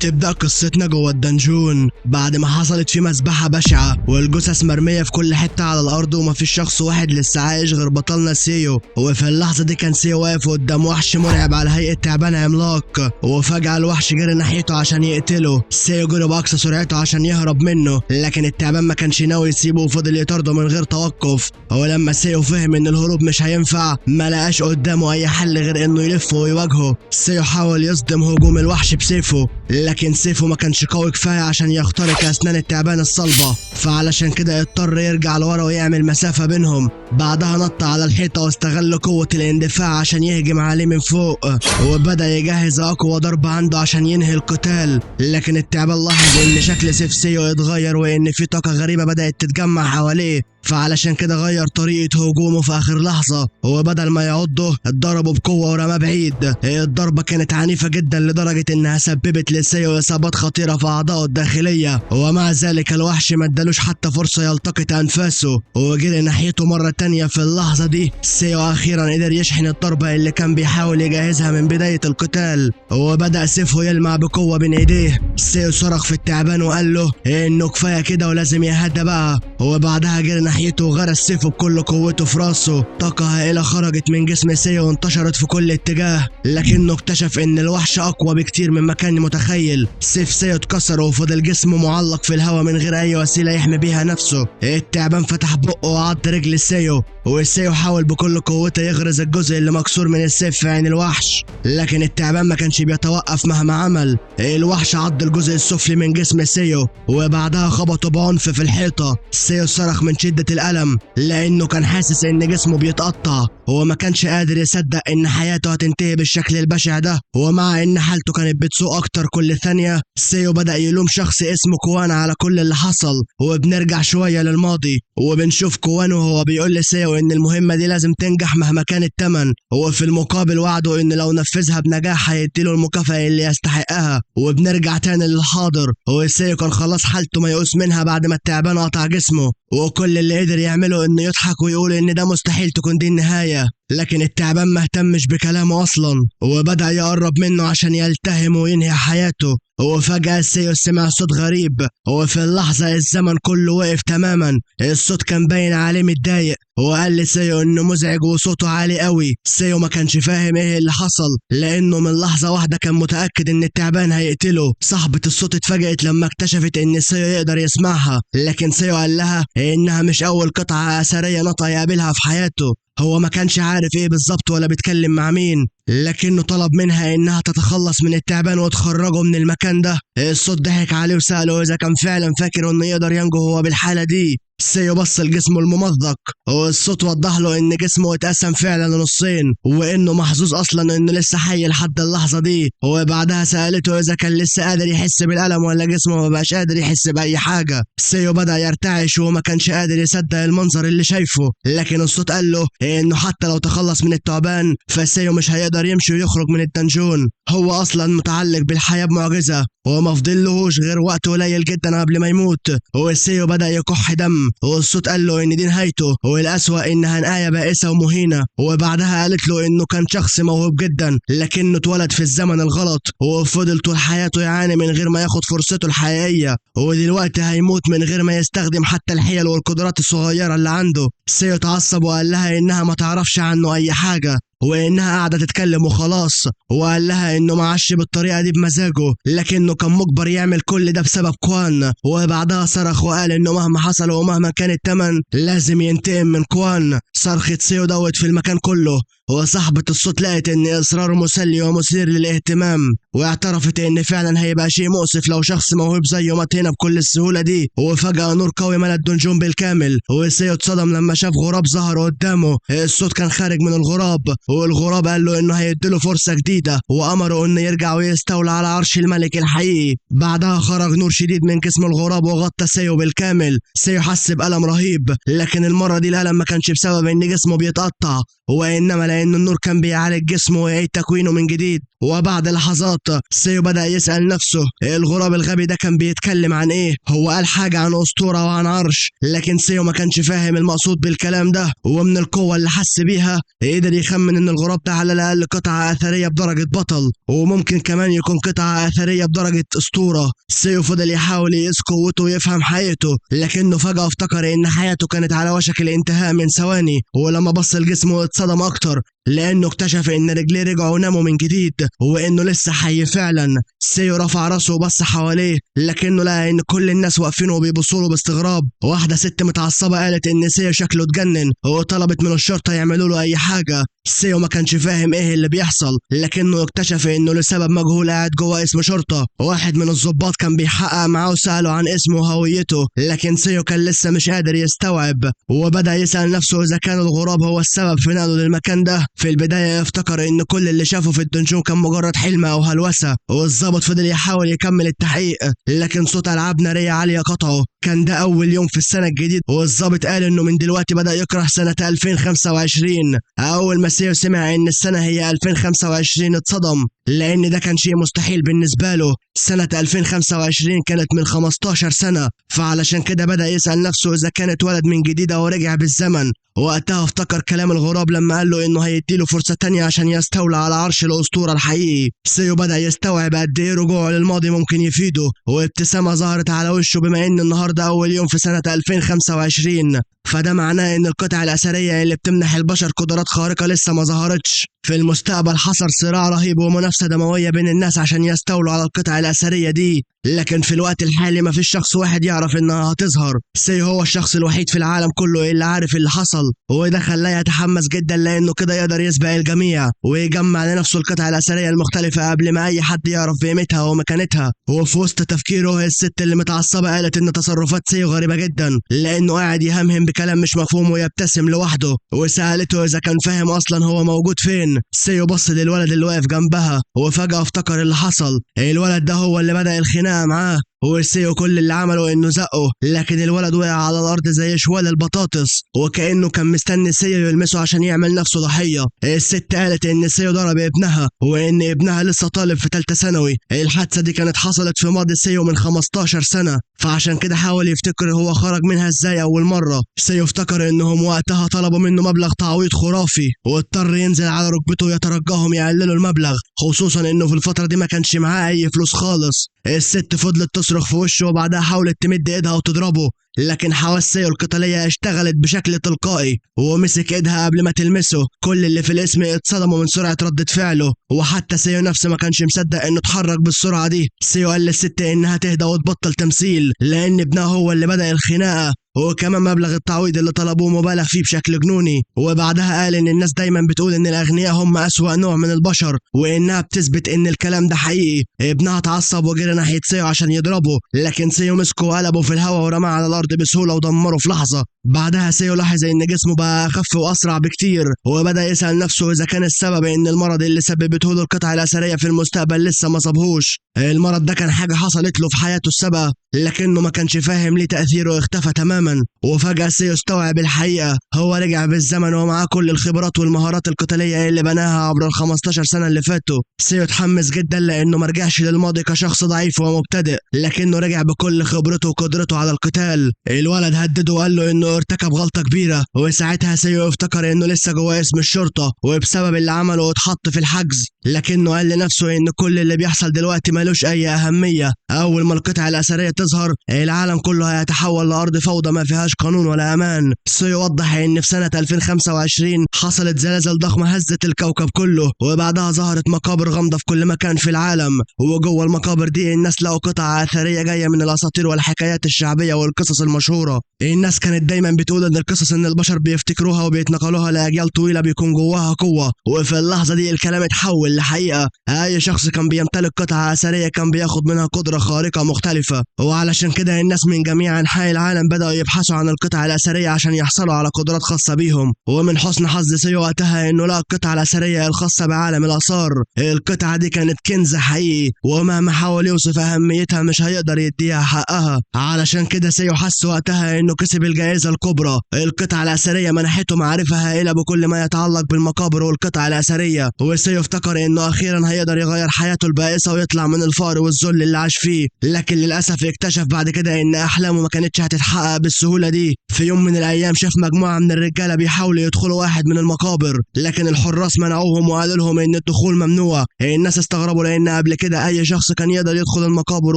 وبتبدأ قصتنا جوه الدنجون بعد ما حصلت فيه مذبحة بشعة والجثث مرمية في كل حتة على الأرض ومفيش شخص واحد لسه عايش غير بطلنا سيو. وفي اللحظة دي كان سيو واقف قدام وحش مرعب على هيئة تعبان عملاق، وفجأة الوحش جري ناحيته عشان يقتله. سيو جري بأقصى سرعته عشان يهرب منه، لكن التعبان ما كانش ناوي يسيبه وفضل يطارده من غير توقف. ولما سيو فهم ان الهروب مش هينفع ما لقاش قدامه اي حل غير انه يلف ويواجهه. سيو حاول يصدم هجوم الوحش بسيفه، لكن سيفه ما كانش قوي كفايه عشان يخترق اسنان التعبان الصلبه، فعلشان كده اضطر يرجع لورا ويعمل مسافه بينهم. بعدها نط على الحيطه واستغل قوه الاندفاع عشان يهجم عليه من فوق، وبدا يجهز اقوى ضربه عنده عشان ينهي القتال. لكن التعبان لاحظ ان شكل سيف سيو اتغير وان في طاقه غريبه بدات تتجمع حواليه، فعلشان كده غير طريقة هجومه في آخر لحظة، وبدل ما يعضه اتضربه بقوة ورماه بعيد. الضربة كانت عنيفة جدا لدرجة إنها سببت لسيو إصابات خطيرة في أعضائه الداخلية، ومع ذلك الوحش ما ادالوش حتى فرصة يلتقط أنفاسه وجري ناحيته مرة تانية. في اللحظة دي سيو أخيرا قدر يشحن الضربة اللي كان بيحاول يجهزها من بداية القتال، وبدأ سيفه يلمع بقوة بين إيديه. سيو صرخ في التعبان وقال له إنه كفاية كده ولازم يهدى بقى، وبعدها جري ناحيته وغرس سيفه بكل قوته في راسه. طاقة هائلة خرجت من جسم سيو وانتشرت في كل اتجاه، لكنه اكتشف ان الوحش اقوى بكتير مما كان متخيل. سيف سيو اتكسر وفضل جسمه معلق في الهواء من غير اي وسيلة يحمي بيها نفسه. التعبان فتح بقه وعض رجل سيو، والسيو حاول بكل قوته يغرز الجزء اللي مكسور من السيف في عين الوحش، لكن التعبان ما كانش بيتوقف مهما عمل. الوحش عض الجزء السفلي من جسم سيو وبعدها خبطه بعنف في الحيطة. سيو صرخ من شدة الألم لأنه كان حاسس إن جسمه بيتقطع، وما كانش قادر يصدق إن حياته هتنتهي بالشكل البشع ده. ومع إن حالته كانت بتسوء أكتر كل ثانية، سيو بدأ يلوم شخص اسمه كوان على كل اللي حصل. وبنرجع شوية للماضي وبنشوف كوان وهو بيقول لسيو إن المهمة دي لازم تنجح مهما كان التمن، وفي المقابل وعده إن لو نفذها بنجاح هيديله المكافأة اللي يستحقها. وبنرجع تاني للحاضر، وسيو كان خلاص حالته ميؤوس منها بعد ما التعبان قطع جسمه، وكل اللي قدر يعمله انه يضحك ويقول ان ده مستحيل تكون دي النهاية. لكن التعبان ما اهتمش بكلامه اصلا وبدأ يقرب منه عشان يلتهم وينهي حياته. وفجأة سيو سمع صوت غريب، وفي اللحظة الزمن كله وقف تماما. الصوت كان باين عليه متضايق، وقال لسيو انه مزعج وصوته عالي قوي. سيو ما كانش فاهم ايه اللي حصل لانه من لحظة واحدة كان متأكد ان التعبان هيقتله. صاحبة الصوت اتفاجئت لما اكتشفت ان سيو يقدر يسمعها، لكن سيو قال لها انها مش اول قطعة اثرية نطق يقابلها في حياته. هو ما كانش عارف ايه بالظبط ولا بيتكلم مع مين، لكنه طلب منها انها تتخلص من التعبان وتخرجه من المكان ده. الصوت ضحك عليه وسأله اذا كان فعلا فاكر انه يقدر ينجو هو بالحالة دي. سيو بص لجسمه الممزق، والصوت وضح له ان جسمه اتقسم فعلا لنصين، وانه محظوظ اصلا انه لسه حي لحد اللحظه دي. وبعدها سالته اذا كان لسه قادر يحس بالالم ولا جسمه ما بقاش قادر يحس باي حاجه. سيو بدا يرتعش وما كانش قادر يصدق المنظر اللي شايفه، لكن الصوت قال له انه حتى لو تخلص من التعبان فسيو مش هيقدر يمشي ويخرج من الدنجون. هو اصلا متعلق بالحياه بمعجزه وما فضلهوش غير وقت قليل جدا قبل ما يموت. وسيو بدا يكح دم، والصوت قال له ان دي نهايته، والاسوأ انها نهايه بائسه ومهينه. وبعدها قالت له انه كان شخص موهوب جدا لكنه اتولد في الزمن الغلط، وفضل طول حياته يعاني من غير ما ياخد فرصته الحقيقيه، ودلوقتي هيموت من غير ما يستخدم حتى الحيل والقدرات الصغيره اللي عنده. سيو اتعصب وقال لها انها ما تعرفش عنه اي حاجه وانها قاعده تتكلم وخلاص، وقال لها انه ما عاش بالطريقه دي بمزاجه لكنه كان مجبر يعمل كل ده بسبب كوان. وبعدها صرخ وقال انه مهما حصل ومهما كان الثمن لازم ينتقم من كوان. صرخة سيو دوت في المكان كله، وصاحبة الصوت لقت ان اصراره مسلي ومثير للاهتمام، واعترفت ان فعلا هيبقى شيء مؤسف لو شخص موهوب زيه مات هنا بكل السهولة دي. وفجأة نور قوي ملا الدنجون بالكامل، وسيو اتصدم لما شاف غراب ظهر قدامه. الصوت كان خارج من الغراب، والغراب قال له انه هيديله فرصة جديدة وامره انه يرجع ويستولى على عرش الملك الحقيقي. بعدها خرج نور شديد من جسم الغراب وغطى سيو بالكامل. سيو حس بألم رهيب، لكن المرة دي الألم ما كانش بسبب ان جسمه بيتقطع، وانما لان النور كان بيعالج جسمه ويعيد تكوينه من جديد. وبعد لحظات سيو بدأ يسأل نفسه الغراب الغبي ده كان بيتكلم عن ايه. هو قال حاجة عن أسطورة وعن عرش، لكن سيو ما كانش فاهم المقصود بالكلام ده، ومن القوة اللي حس بيها قدر يخمن ان الغراب ده على الأقل قطعة أثرية بدرجة بطل، وممكن كمان يكون قطعة أثرية بدرجة أسطورة. سيو فضل يحاول يقيس قوته ويفهم حقيقته، لكنه فجأة افتكر ان حياته كانت على وشك الانتهاء من ثواني، ولما بص لجسمه اتصدم اكتر لانه اكتشف ان رجليه رجعوا ناموا من جديد وانه لسه حي فعلا. سيو رفع راسه وبص حواليه، لكنه لقى ان كل الناس واقفين وبيبصوا له باستغراب. واحده ست متعصبه قالت ان سيو شكله اتجنن وطلبت من الشرطه يعملوا له اي حاجه. سيو ما كانش فاهم ايه اللي بيحصل، لكنه اكتشف انه لسبب مجهول قاعد جوه اسم شرطه. واحد من الضباط كان بيحقق معاه وساله عن اسمه وهويته، لكن سيو كان لسه مش قادر يستوعب، وبدا يسال نفسه اذا كان الغراب هو السبب في نقله للمكان ده. في البدايه افتكر ان كل اللي شافه في الدنجون كان مجرد حلم او هلوسه، والضابط فضل يحاول يكمل التحقيق، لكن صوت العاب ناريه عاليه قطعه. كان ده اول يوم في السنه الجديد، والضابط قال انه من دلوقتي بدا يكره سنه 2025. اول ما سيو سمع ان السنه هي 2025 اتصدم، لان ده كان شيء مستحيل بالنسبه له. سنه 2025 كانت من 15 سنه، فعلشان كده بدا يسال نفسه اذا كان اتولد من جديد او رجع بالزمن. وقتها افتكر كلام الغراب لما قال له انه هيديله فرصه تانية عشان يستولى على عرش الاسطوره الحقيقي. سيو بدا يستوعب قد ايه رجوعه للماضي ممكن يفيده، وابتسامه ظهرت على وشه بما ان النهارده اول يوم في سنه 2025. فده معناه ان القطع الاثريه اللي بتمنح البشر قدرات خارقه لسه ما ظهرتش. في المستقبل حصل صراع رهيب ومنافسه دمويه بين الناس عشان يستولوا على القطع الاثريه دي، لكن في الوقت الحالي مفيش شخص واحد يعرف انها هتظهر. سيو هو الشخص الوحيد في العالم كله اللي عارف اللي حصل، وده خلاه يتحمس جدا لانه كده يقدر يسبق الجميع ويجمع لنفسه القطع الاثريه المختلفه قبل ما اي حد يعرف قيمتها ومكانتها. وفي وسط تفكيره الست اللي متعصبه قالت ان تصرفات سيو غريبه جدا، لانه قاعد يهمهم بكلام مش مفهوم ويبتسم لوحده، وسالته اذا كان فاهم اصلا هو موجود فين. سيو بص للولد اللي واقف جنبها وفجاه افتكر اللي حصل. الولد ده هو اللي بدا الخناقه معاه، وسيو كل اللي عمله انه زقه، لكن الولد وقع على الارض زي شوال البطاطس وكانه كان مستني سيو يلمسه عشان يعمل نفسه ضحيه. الست قالت ان سيو ضرب ابنها وان ابنها لسه طالب في ثالثه ثانوي. الحادثه دي كانت حصلت في ماضي سيو من 15 سنه، فعشان كده حاول يفتكر هو خرج منها ازاي اول مره. سيو افتكر انهم وقتها طلبوا منه مبلغ تعويض خرافي، واضطر ينزل على ركبته يترجاهم يقللوا المبلغ، خصوصا انه في الفتره دي ما كانش معاه اي فلوس خالص. الست فضلت تصرخ في وشه وبعدها حاولت تمد ايدها وتضربه، لكن حواس سيو القتالية اشتغلت بشكل تلقائي ومسك ايدها قبل ما تلمسه. كل اللي في الاسم اتصدموا من سرعة ردة فعله، وحتى سيو نفسه ما كانش مصدق انه اتحرك بالسرعة دي. سيو قال للست انها تهدى وتبطل تمثيل، لان ابنها هو اللي بدأ الخناقة، وكمان مبلغ التعويض اللي طلبوه مبالغ فيه بشكل جنوني. وبعدها قال ان الناس دايما بتقول ان الاغنياء هم اسوأ نوع من البشر، وانها بتثبت ان الكلام ده حقيقي. ابنها اتعصب وجري ناحية سيو عشان يضربه، لكن سيو مسكه وقلبه في الهواء ورماه على الارض بسهولة ودمره في لحظة. بعدها سيو لاحظ ان جسمه بقى اخف واسرع بكتير، وبدا يسال نفسه اذا كان السبب ان المرض اللي سببته له القطع الاثريه في المستقبل لسه ما صابهوش. المرض ده كان حاجه حصلت له في حياته السابقه، لكنه ما كانش فاهم ليه تاثيره اختفى تماما. وفجاه سيو استوعب الحقيقه، هو رجع بالزمن ومعاه كل الخبرات والمهارات القتاليه اللي بناها عبر ال 15 سنه اللي فاتوا. سيو اتحمس جدا لانه ما رجعش للماضي كشخص ضعيف ومبتدئ، لكنه رجع بكل خبرته وقدرته على القتال. الولد هدده وقال له انه ارتكب غلطة كبيرة، وساعتها سيو افتكر انه لسه جوه اسم الشرطة وبسبب اللي عمله اتحط في الحجز، لكنه قال لنفسه ان كل اللي بيحصل دلوقتي ملوش اي اهمية. اول ما القطع الاثرية تظهر العالم كله هيتحول لارض فوضى ما فيهاش قانون ولا امان. سيو وضح ان في سنة 2025 حصلت زلازل ضخمة هزت الكوكب كله، وبعدها ظهرت مقابر غامضة في كل مكان في العالم، وجوه المقابر دي الناس لقوا قطع اثرية جاية من الاساطير والحكايات الشعبية والقصص المشهورة. الناس كانت دايما بتقول ان القصص ان البشر بيفتكروها وبيتنقلوها لاجيال طويله بيكون جواها قوه، وفي اللحظه دي الكلام اتحول لحقيقه. اي شخص كان بيمتلك قطعه اثريه كان بياخد منها قدره خارقه مختلفه، وعلشان كده الناس من جميع انحاء العالم بداوا يبحثوا عن القطع الاثريه عشان يحصلوا على قدرات خاصه بيهم. ومن حسن حظ سيو وقتها انه لقى القطعه الاثريه الخاصه بعالم الاثار. القطعه دي كانت كنز حقيقي، ومهما حاول يوصف اهميتها مش هيقدر يديها حقها. علشان كده سيو حس بس وقتها انه كسب الجائزة الكبرى. القطعة الأثرية منحته معرفة هائلة بكل ما يتعلق بالمقابر والقطع الأثرية، وسيو افتكر انه اخيرا هيقدر يغير حياته البائسة ويطلع من الفقر والذل اللي عاش فيه. لكن للأسف اكتشف بعد كده ان احلامه ما كانتش هتتحقق بالسهولة دي. في يوم من الايام شاف مجموعة من الرجالة بيحاولوا يدخلوا واحد من المقابر، لكن الحراس منعوهم وقالوا لهم ان الدخول ممنوع. الناس استغربوا لان قبل كده اي شخص كان يقدر يدخل المقابر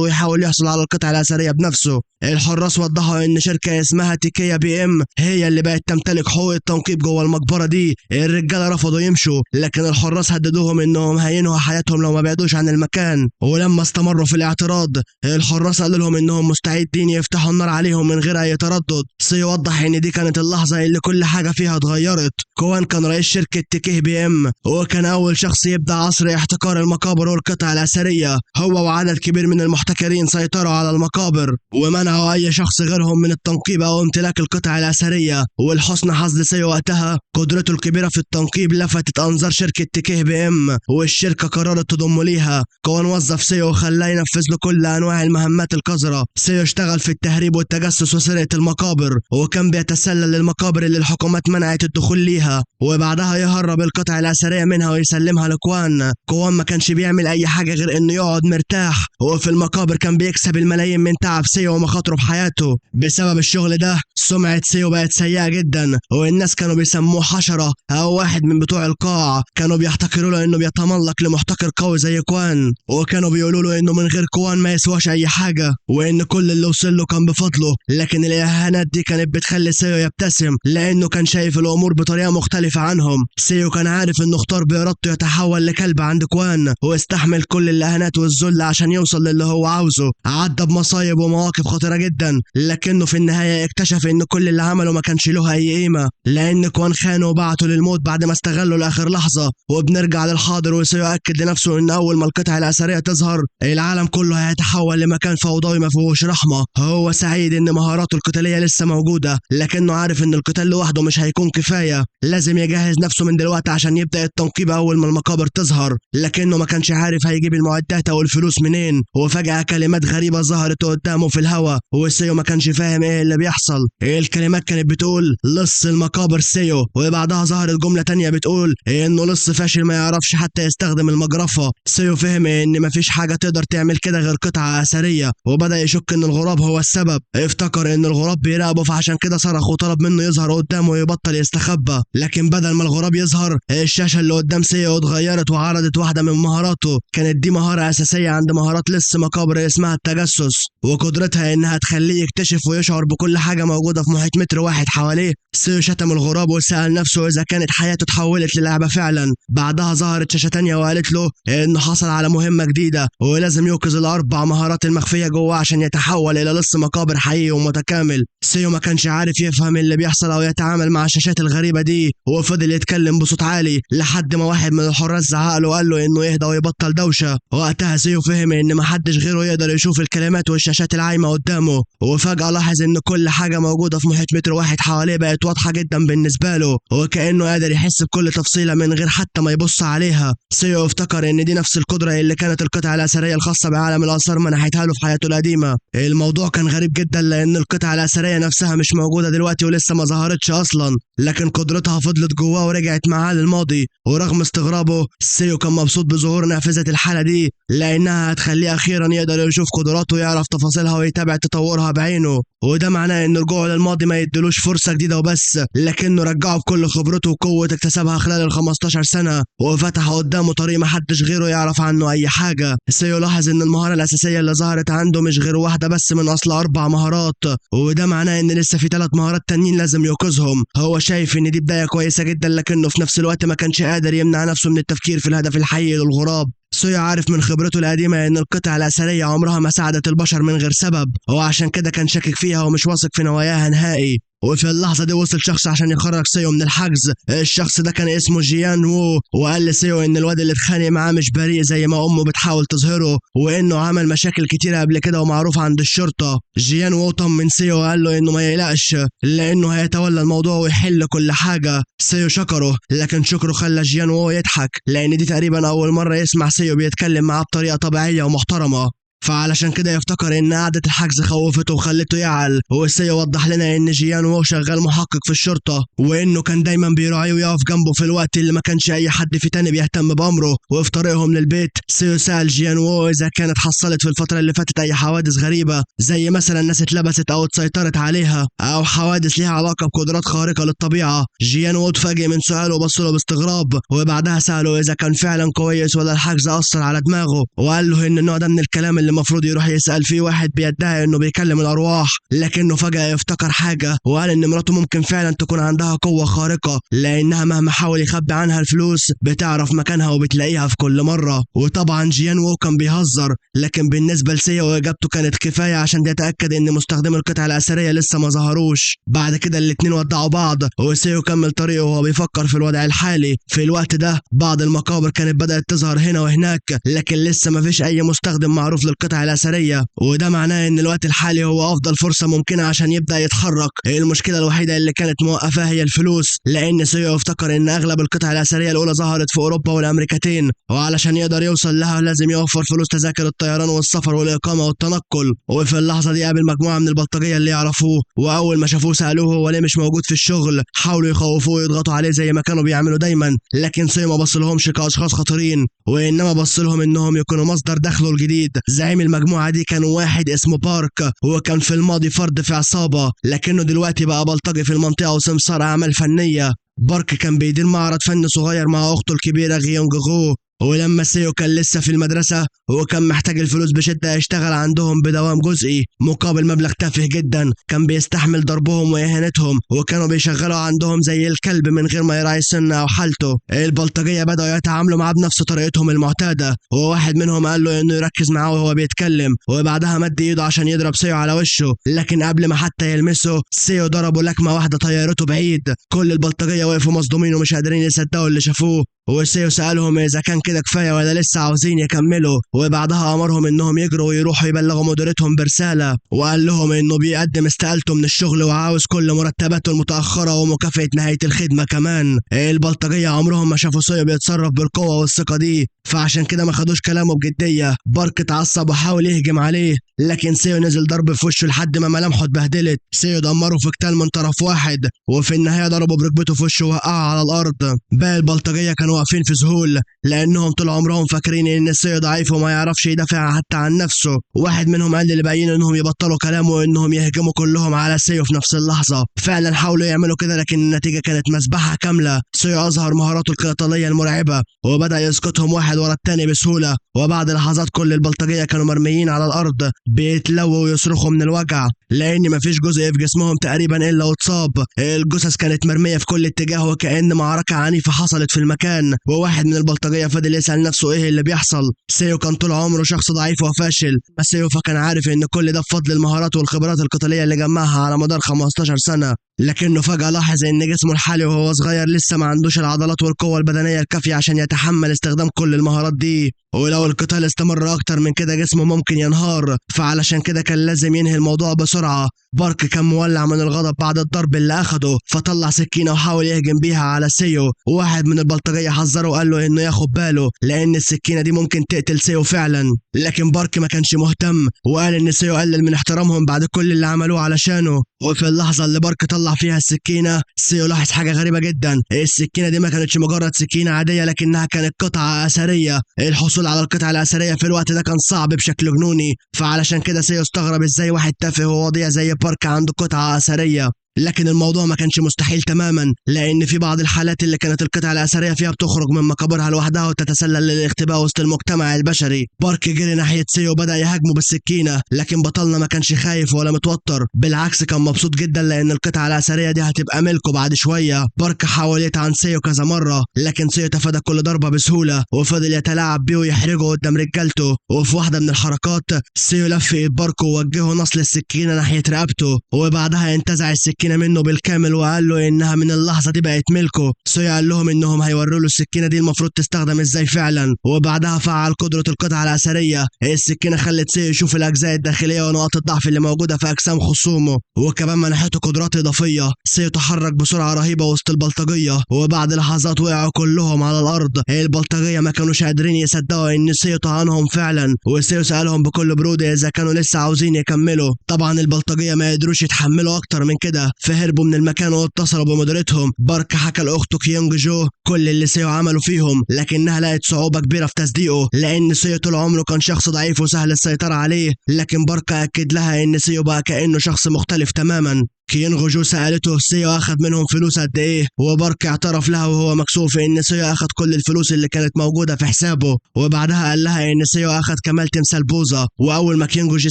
ويحاول يحصل على القطع الأثرية بنفسه. الحراس وضحوا ان شركة اسمها تيكيا بي ام هي اللي بقت تمتلك حقوق التنقيب جوه المقبرة دي. الرجالة رفضوا يمشوا، لكن الحراس هددوهم انهم هينهوا حياتهم لو ما بعدوش عن المكان. ولما استمروا في الاعتراض الحراس قالوا لهم انهم مستعدين يفتحوا النار عليهم من غير اي تردد. سيوضح ان دي كانت اللحظة اللي كل حاجة فيها اتغيرت. كوان كان رئيس شركة تيكيه بي ام، وكان اول شخص يبدأ عصر احتكار المقابر والقطع الأثرية. هو وعدد كبير من المحتكرين سيطروا على المقابر ومنعوا اي شخص غيرهم من التنقيب او امتلاك القطع الأثرية. ولحسن حظ سيو وقتها قدرته الكبيرة في التنقيب لفتت انظار شركة تيكيه بي ام، والشركة قررت تضم ليها. كوان وظف سيو وخلاه ينفذ له كل انواع المهمات القذرة. سيو اشتغل في التهريب والتجسس وسرقة المقابر، وكان بيتسلل للمقابر اللي الحكومات منعت الدخول ليها، وبعدها يهرب القطع الأثرية منها ويسلمها لكوان. كوان ما كانش بيعمل اي حاجة غير انه يقعد مرتاح، وفي المقابر كان بيكسب الملايين من تعب سيو ومخاطره بحياته. بسبب الشغل ده سمعة سيو بقت سيئة جدا، والناس كانوا بيسموه حشرة او واحد من بتوع القاع. كانوا بيحتقروا له انه بيتملق لمحتكر قوي زي كوان، وكانوا بيقولوا له انه من غير كوان ما يسواش اي حاجة، وان كل اللي وصل له كان بفضله. لكن الاهانات دي كانت بتخلي سيو يبتسم لانه كان شايف الامور بطريقة مختلفة عنهم. سيو كان عارف انه اختار بارادته يتحول لكلب عند كوان، واستحمل كل الاهانات والذل عشان يوصل للي هو عاوزه. عدى بمصايب ومواقف خطيرة جدا، لكنه في النهاية اكتشف ان كل اللي عمله ما كانش له اي قيمة، لان كوان خانه وبعته للموت بعد ما استغله لاخر لحظة. وبنرجع للحاضر وسيو يأكد لنفسه ان اول ما القطع الأثرية تظهر العالم كله هيتحول لمكان فوضوي ما فيهوش رحمة. هو سعيد ان مهاراته القتالية لسه موجودة، لكنه عارف ان القتال لوحده مش هيكون كفاية. لازم يجهز نفسه من دلوقتي عشان يبدأ التنقيب اول ما المقابر تظهر، لكنه ما كانش عارف هيجيب المعدات او الفلوس منين. وفجأة كلمات غريبة ظهرت قدامه في الهوا، وسيو ما كانش فاهم ايه اللي بيحصل. الكلمات كانت بتقول لص المقابر سيو، وبعدها ظهرت جملة تانية بتقول انه لص فاشل ما يعرفش حتى يستخدم المجرفة. سيو فهم ان مفيش حاجة تقدر تعمل كده غير قطعة أثرية، وبدأ يشك ان الغراب هو السبب. افتكر ان الغراب بيراقبه، فعشان كده صرخ وطلب منه يظهر قدامه ويبطل يستخبى. لكن بدل ما الغراب يظهر الشاشة اللي قدام سيو اتغيرت وعرضت واحدة من مهاراته. كانت دي مهارة أساسية عند مهارات لص مقابر اسمها التجسس، وقدرتها انها تخليه يكتشف ويشعر بكل حاجة موجودة في محيط متر واحد حواليه. سيو شتم الغراب وسأل نفسه اذا كانت حياته اتحولت للعبة فعلا. بعدها ظهرت شاشة تانية وقالت له انه حصل على مهمة جديدة، ولازم يوقظ الاربع مهارات المخفية جواه عشان يتحول الى لص مقابر حقيقي ومتكامل. سيو ما كانش عارف يفهم اللي بيحصل او يتعامل مع الشاشات الغريبة دي، وفضل يتكلم بصوت عالي لحد ما واحد من الحراس زعق له وقال له انه يهدى ويبطل دوشة. وقتها سيو فهم ان محدش غيره يقدر يشوف الكلمات والشاشات العايمة قدامه، وفجأة لاحظ ان كل حاجة موجودة في محيط متر واحد حواليه بقت واضحة جدا بالنسبة له، وكأنه قادر يحس بكل تفصيلة من غير حتى ما يبص عليها. سيو افتكر ان دي نفس القدرة اللي كانت القطعة الأثرية الخاصة بعالم الآثار منحتها له في حياته القديمة. الموضوع كان غريب جدا لان القطعة الأثرية نفسها مش موجودة دلوقتي ولسه ما ظهرتش اصلا، لكن قدرتها فضلت جواه ورجعت معاه للماضي. ورغم استغرابه سيو كان مبسوط بظهور نافذة الحالة دي، لانها هتخليه اخيرا يقدر يشوف قدراته ويعرف تفاصيلها ويتابع تطورها بعينه. وده معناه ان رجوعه للماضي ما يدلوش فرصة جديدة وبس، لكنه رجعه بكل خبرته وقوة اكتسبها خلال ال 15 سنة، وفتح قدامه طريق محدش غيره يعرف عنه اي حاجة. سيو لاحظ ان المهارة الأساسية اللي ظهرت عنده مش غير واحدة بس من اصل 4 مهارات، وده معناه ان لسه في 3 مهارات تانيين لازم يوقظهم. هو شايف ان دي بداية كويسة جدا، لكنه في نفس الوقت ما كانش قادر يمنع نفسه من التفكير في الهدف الحقيقي للغراب. سيو عارف من خبرته القديمة ان القطع الأثرية عمرها ما ساعدت البشر من غير سبب، وعشان كده كان شاكك فيها ومش واثق في نواياها نهائي. وفي اللحظة دي وصل شخص عشان يخرج سيو من الحجز. الشخص ده كان اسمه جيان وو، وقال لسيو ان الواد اللي اتخانق معاه مش بريء زي ما امه بتحاول تظهره، وانه عمل مشاكل كتيرة قبل كده ومعروف عند الشرطة. جيان وو طمن سيو وقال له انه ما يقلقش لانه هيتولى الموضوع ويحل كل حاجة. سيو شكره، لكن شكره خلى جيان وو يضحك لان دي تقريبا اول مرة يسمع سيو بيتكلم معاه بطريقة طبيعية ومحترمة. فعلشان كده يفتكر ان قعدة الحجز خوفته وخلته يعل. وسيو وضح لنا ان جيان وو شغال محقق في الشرطة، وانه كان دايما بيراعيه ويقف جنبه في الوقت اللي ما كانش اي حد في تاني بيهتم بامره. وفي طريقهم للبيت سيو سأل جيان وو اذا كانت حصلت في الفترة اللي فاتت اي حوادث غريبة، زي مثلا ناس اتلبست او اتسيطرت عليها، او حوادث ليها علاقة بقدرات خارقة للطبيعة. جيان وو اتفاجئ من سؤاله وبص له باستغراب، وبعدها سأله اذا كان فعلا كويس ولا الحجز اثر على دماغه، وقال له ان النوع ده من الكلام اللي المفروض يروح يسأل فيه واحد بيدعي انه بيكلم الارواح. لكنه فجأة افتكر حاجة، وقال ان مراته ممكن فعلا تكون عندها قوة خارقة، لانها مهما حاول يخبي عنها الفلوس بتعرف مكانها وبتلاقيها في كل مرة. وطبعا جيان وو كان بيهزر، لكن بالنسبة لسيو اجابته كانت كفاية عشان يتأكد ان مستخدمي القطع الأثرية لسه ما ظهروش. بعد كده الاتنين ودعوا بعض، وسيو كمل طريقه وهو بيفكر في الوضع الحالي. في الوقت ده بعض المقابر كانت بدأت تظهر هنا وهناك، لكن لسه ما فيش اي مستخدم معروف للقطع الأثرية، وده معناه ان الوقت الحالي هو افضل فرصة ممكنة عشان يبدأ يتحرك. المشكلة الوحيدة اللي كانت موقفاها هي الفلوس، لان سيو افتكر ان اغلب القطع الأثرية الاولى ظهرت في اوروبا والامريكتين، وعلشان يقدر يوصل لها لازم يوفر فلوس تذاكر الطيران والسفر والاقامة والتنقل. وفي اللحظة دي قابل مجموعة من البلطجية اللي يعرفوه، واول ما شافوه سألوه هو ليه مش موجود في الشغل. حاولوا يخوفوه ويضغطوا عليه زي ما كانوا بيعملوا دايما، لكن سيو ما بصلهمش كاشخاص خطرين، وانما بصلهم انهم يكونوا مصدر دخله الجديد. زعيم المجموعة دي كان واحد اسمه بارك، هو كان في الماضي فرد في عصابة، لكنه دلوقتي بقى بلطجي في المنطقة وسمسار أعمال فنية. بارك كان بيدير معرض فن صغير مع أخته الكبيرة غيونغ غو، ولما سيو كان لسه في المدرسة هو كان محتاج الفلوس بشدة يشتغل عندهم بدوام جزئي مقابل مبلغ تافه جدا. كان بيستحمل ضربهم وإهانتهم، وكانوا بيشغلوا عندهم زي الكلب من غير ما يراعي سنه أو حالته. البلطجية بدأوا يتعاملوا معاه بنفس طريقتهم المعتادة، وواحد منهم قال له إنه يركز معاه وهو بيتكلم، وبعدها مد إيده عشان يضرب سيو على وشه، لكن قبل ما حتى يلمسه سيو ضربه لكمة واحدة طيرته بعيد. كل البلطجية وقفوا مصدومين ومش قادرين يصدقوا اللي شافوه، وسيو سألهم إذا كان كده كفاية ولا لسه عاوزين يكملوا، وبعدها أمرهم إنهم يجروا ويروحوا يبلغوا مديرتهم برسالة، وقال لهم إنه بيقدم استقالته من الشغل وعاوز كل مرتباته المتأخرة ومكافأة نهاية الخدمة كمان. البلطجية عمرهم ما شافوا سيو بيتصرف بالقوة والثقة دي، فعشان كده ما خدوش كلامه بجدية. بارك اتعصب وحاول يهجم عليه، لكن سيو نزل ضرب في وشه لحد ما ملامحه اتبهدلت. سيو دمره في قتال من طرف واحد، وفي النهاية ضربه بركبته في وشه ووقعه على الأرض. باقي البلطجية كانوا واقفين في ذهول، لأنهم طول عمرهم فاكرين إن سيو ضعيف وما يعرفش يدافع حتى عن نفسه. واحد منهم قال للباقيين إنهم يبطلوا كلامه وإنهم يهجموا كلهم على سيو في نفس اللحظة. فعلا حاولوا يعملوا كده، لكن النتيجة كانت مذبحة كاملة. سيو أظهر مهاراته القتالية المرعبة وبدأ يسقطهم واحد ورا التاني بسهولة، وبعد لحظات كل البلطجية كانوا مرميين على الأرض بيتلووا ويصرخوا من الوجع، لأن مفيش جزء في جسمهم تقريبا إلا واتصاب. الجثث كانت مرمية في كل اتجاه وكأن معركة عنيفة حصلت في المكان، وواحد من البلطجية فضل يسأل نفسه إيه اللي بيحصل. سيو كان طول عمره شخص ضعيف وفاشل، بس سيو فكان عارف إن كل ده بفضل المهارات والخبرات القتالية اللي جمعها على مدار 15 سنة. لكنه فجأة لاحظ إن جسمه الحالي وهو صغير لسه ما عندوش العضلات والقوة البدنية الكافية عشان يتحمل استخدام كل المهارات دي، ولو القتال استمر أكتر من كده جسمه ممكن ينهار، فعلشان كده كان لازم ينهي الموضوع بسرعة. بارك كان مولع من الغضب بعد الضرب اللي أخده، فطلع سكينة وحاول يهجم بيها على سيو. واحد من البلطجية حذره وقال له إنه ياخد باله لأن السكينة دي ممكن تقتل سيو فعلا، لكن بارك ما كانش مهتم وقال إن سيو قلل من احترامهم بعد كل اللي عملوه علشانه. وفي اللحظة اللي بارك طلع فيها السكينة سيو لاحظ حاجة غريبة جدا. السكينة دي ما كانتش مجرد سكينة عادية، لكنها كانت قطعة أثرية. الحصول على القطعة الأثرية في الوقت ده كان صعب بشكل جنوني، فعلشان كده سيو استغرب ازاي واحد تافه ووضيع زي بارك عنده قطعة أثرية. لكن الموضوع ما كانش مستحيل تماما، لان في بعض الحالات اللي كانت القطع الاثريه فيها بتخرج من مقابرها لوحدها وتتسلل للاختباء وسط المجتمع البشري. بارك جري ناحيه سيو وبدا يهاجمه بالسكينه، لكن بطلنا ما كانش خايف ولا متوتر، بالعكس كان مبسوط جدا لان القطعه الاثريه دي هتبقى ملكه بعد شويه. بارك حاول يطعن سيو كذا مره، لكن سيو تفادى كل ضربه بسهوله وفضل يتلاعب بيه ويحرجه قدام رجالته. وفي واحده من الحركات سيو لف ايد بارك ووجهه نصل السكينه ناحيه رقبته، وبعدها انتزع السكينه السكينة منه بالكامل وقال له انها من اللحظة دي بقت ملكه. سيو قال لهم انهم هيوروا له السكينة دي المفروض تستخدم ازاي فعلا، وبعدها فعل قدرة القطعة الأثرية. السكينة خلت سيو يشوف الأجزاء الداخلية ونقاط الضعف اللي موجودة في أجسام خصومه، وكمان منحته قدرات إضافية. سيو تحرك بسرعة رهيبة وسط البلطجية، وبعد لحظات وقعوا كلهم على الأرض. البلطجية ما كانوش قادرين يصدقوا ان سيو طعنهم فعلا، وسيو سألهم بكل برودة إذا كانوا لسه عاوزين يكملوا. طبعا البلطجية ما قدروش يتحملوا أكتر من كده، فهربوا من المكان واتصلوا بمديرتهم. بارك حكى لأخته كيونج جو كل اللي سيو عمله فيهم، لكنها لقت صعوبة كبيرة في تصديقه لأن سيو طول عمره كان شخص ضعيف وسهل السيطرة عليه. لكن بارك أكد لها ان سيو بقى كأنه شخص مختلف تماما. كيونغ جو سألته سيو أخد منهم فلوس قد إيه، وبارك اعترف لها وهو مكسوف إن سيو أخد كل الفلوس اللي كانت موجودة في حسابه. وبعدها قال لها إن سيو أخد كمال تمثال بوظة. وأول ما كيونغ جو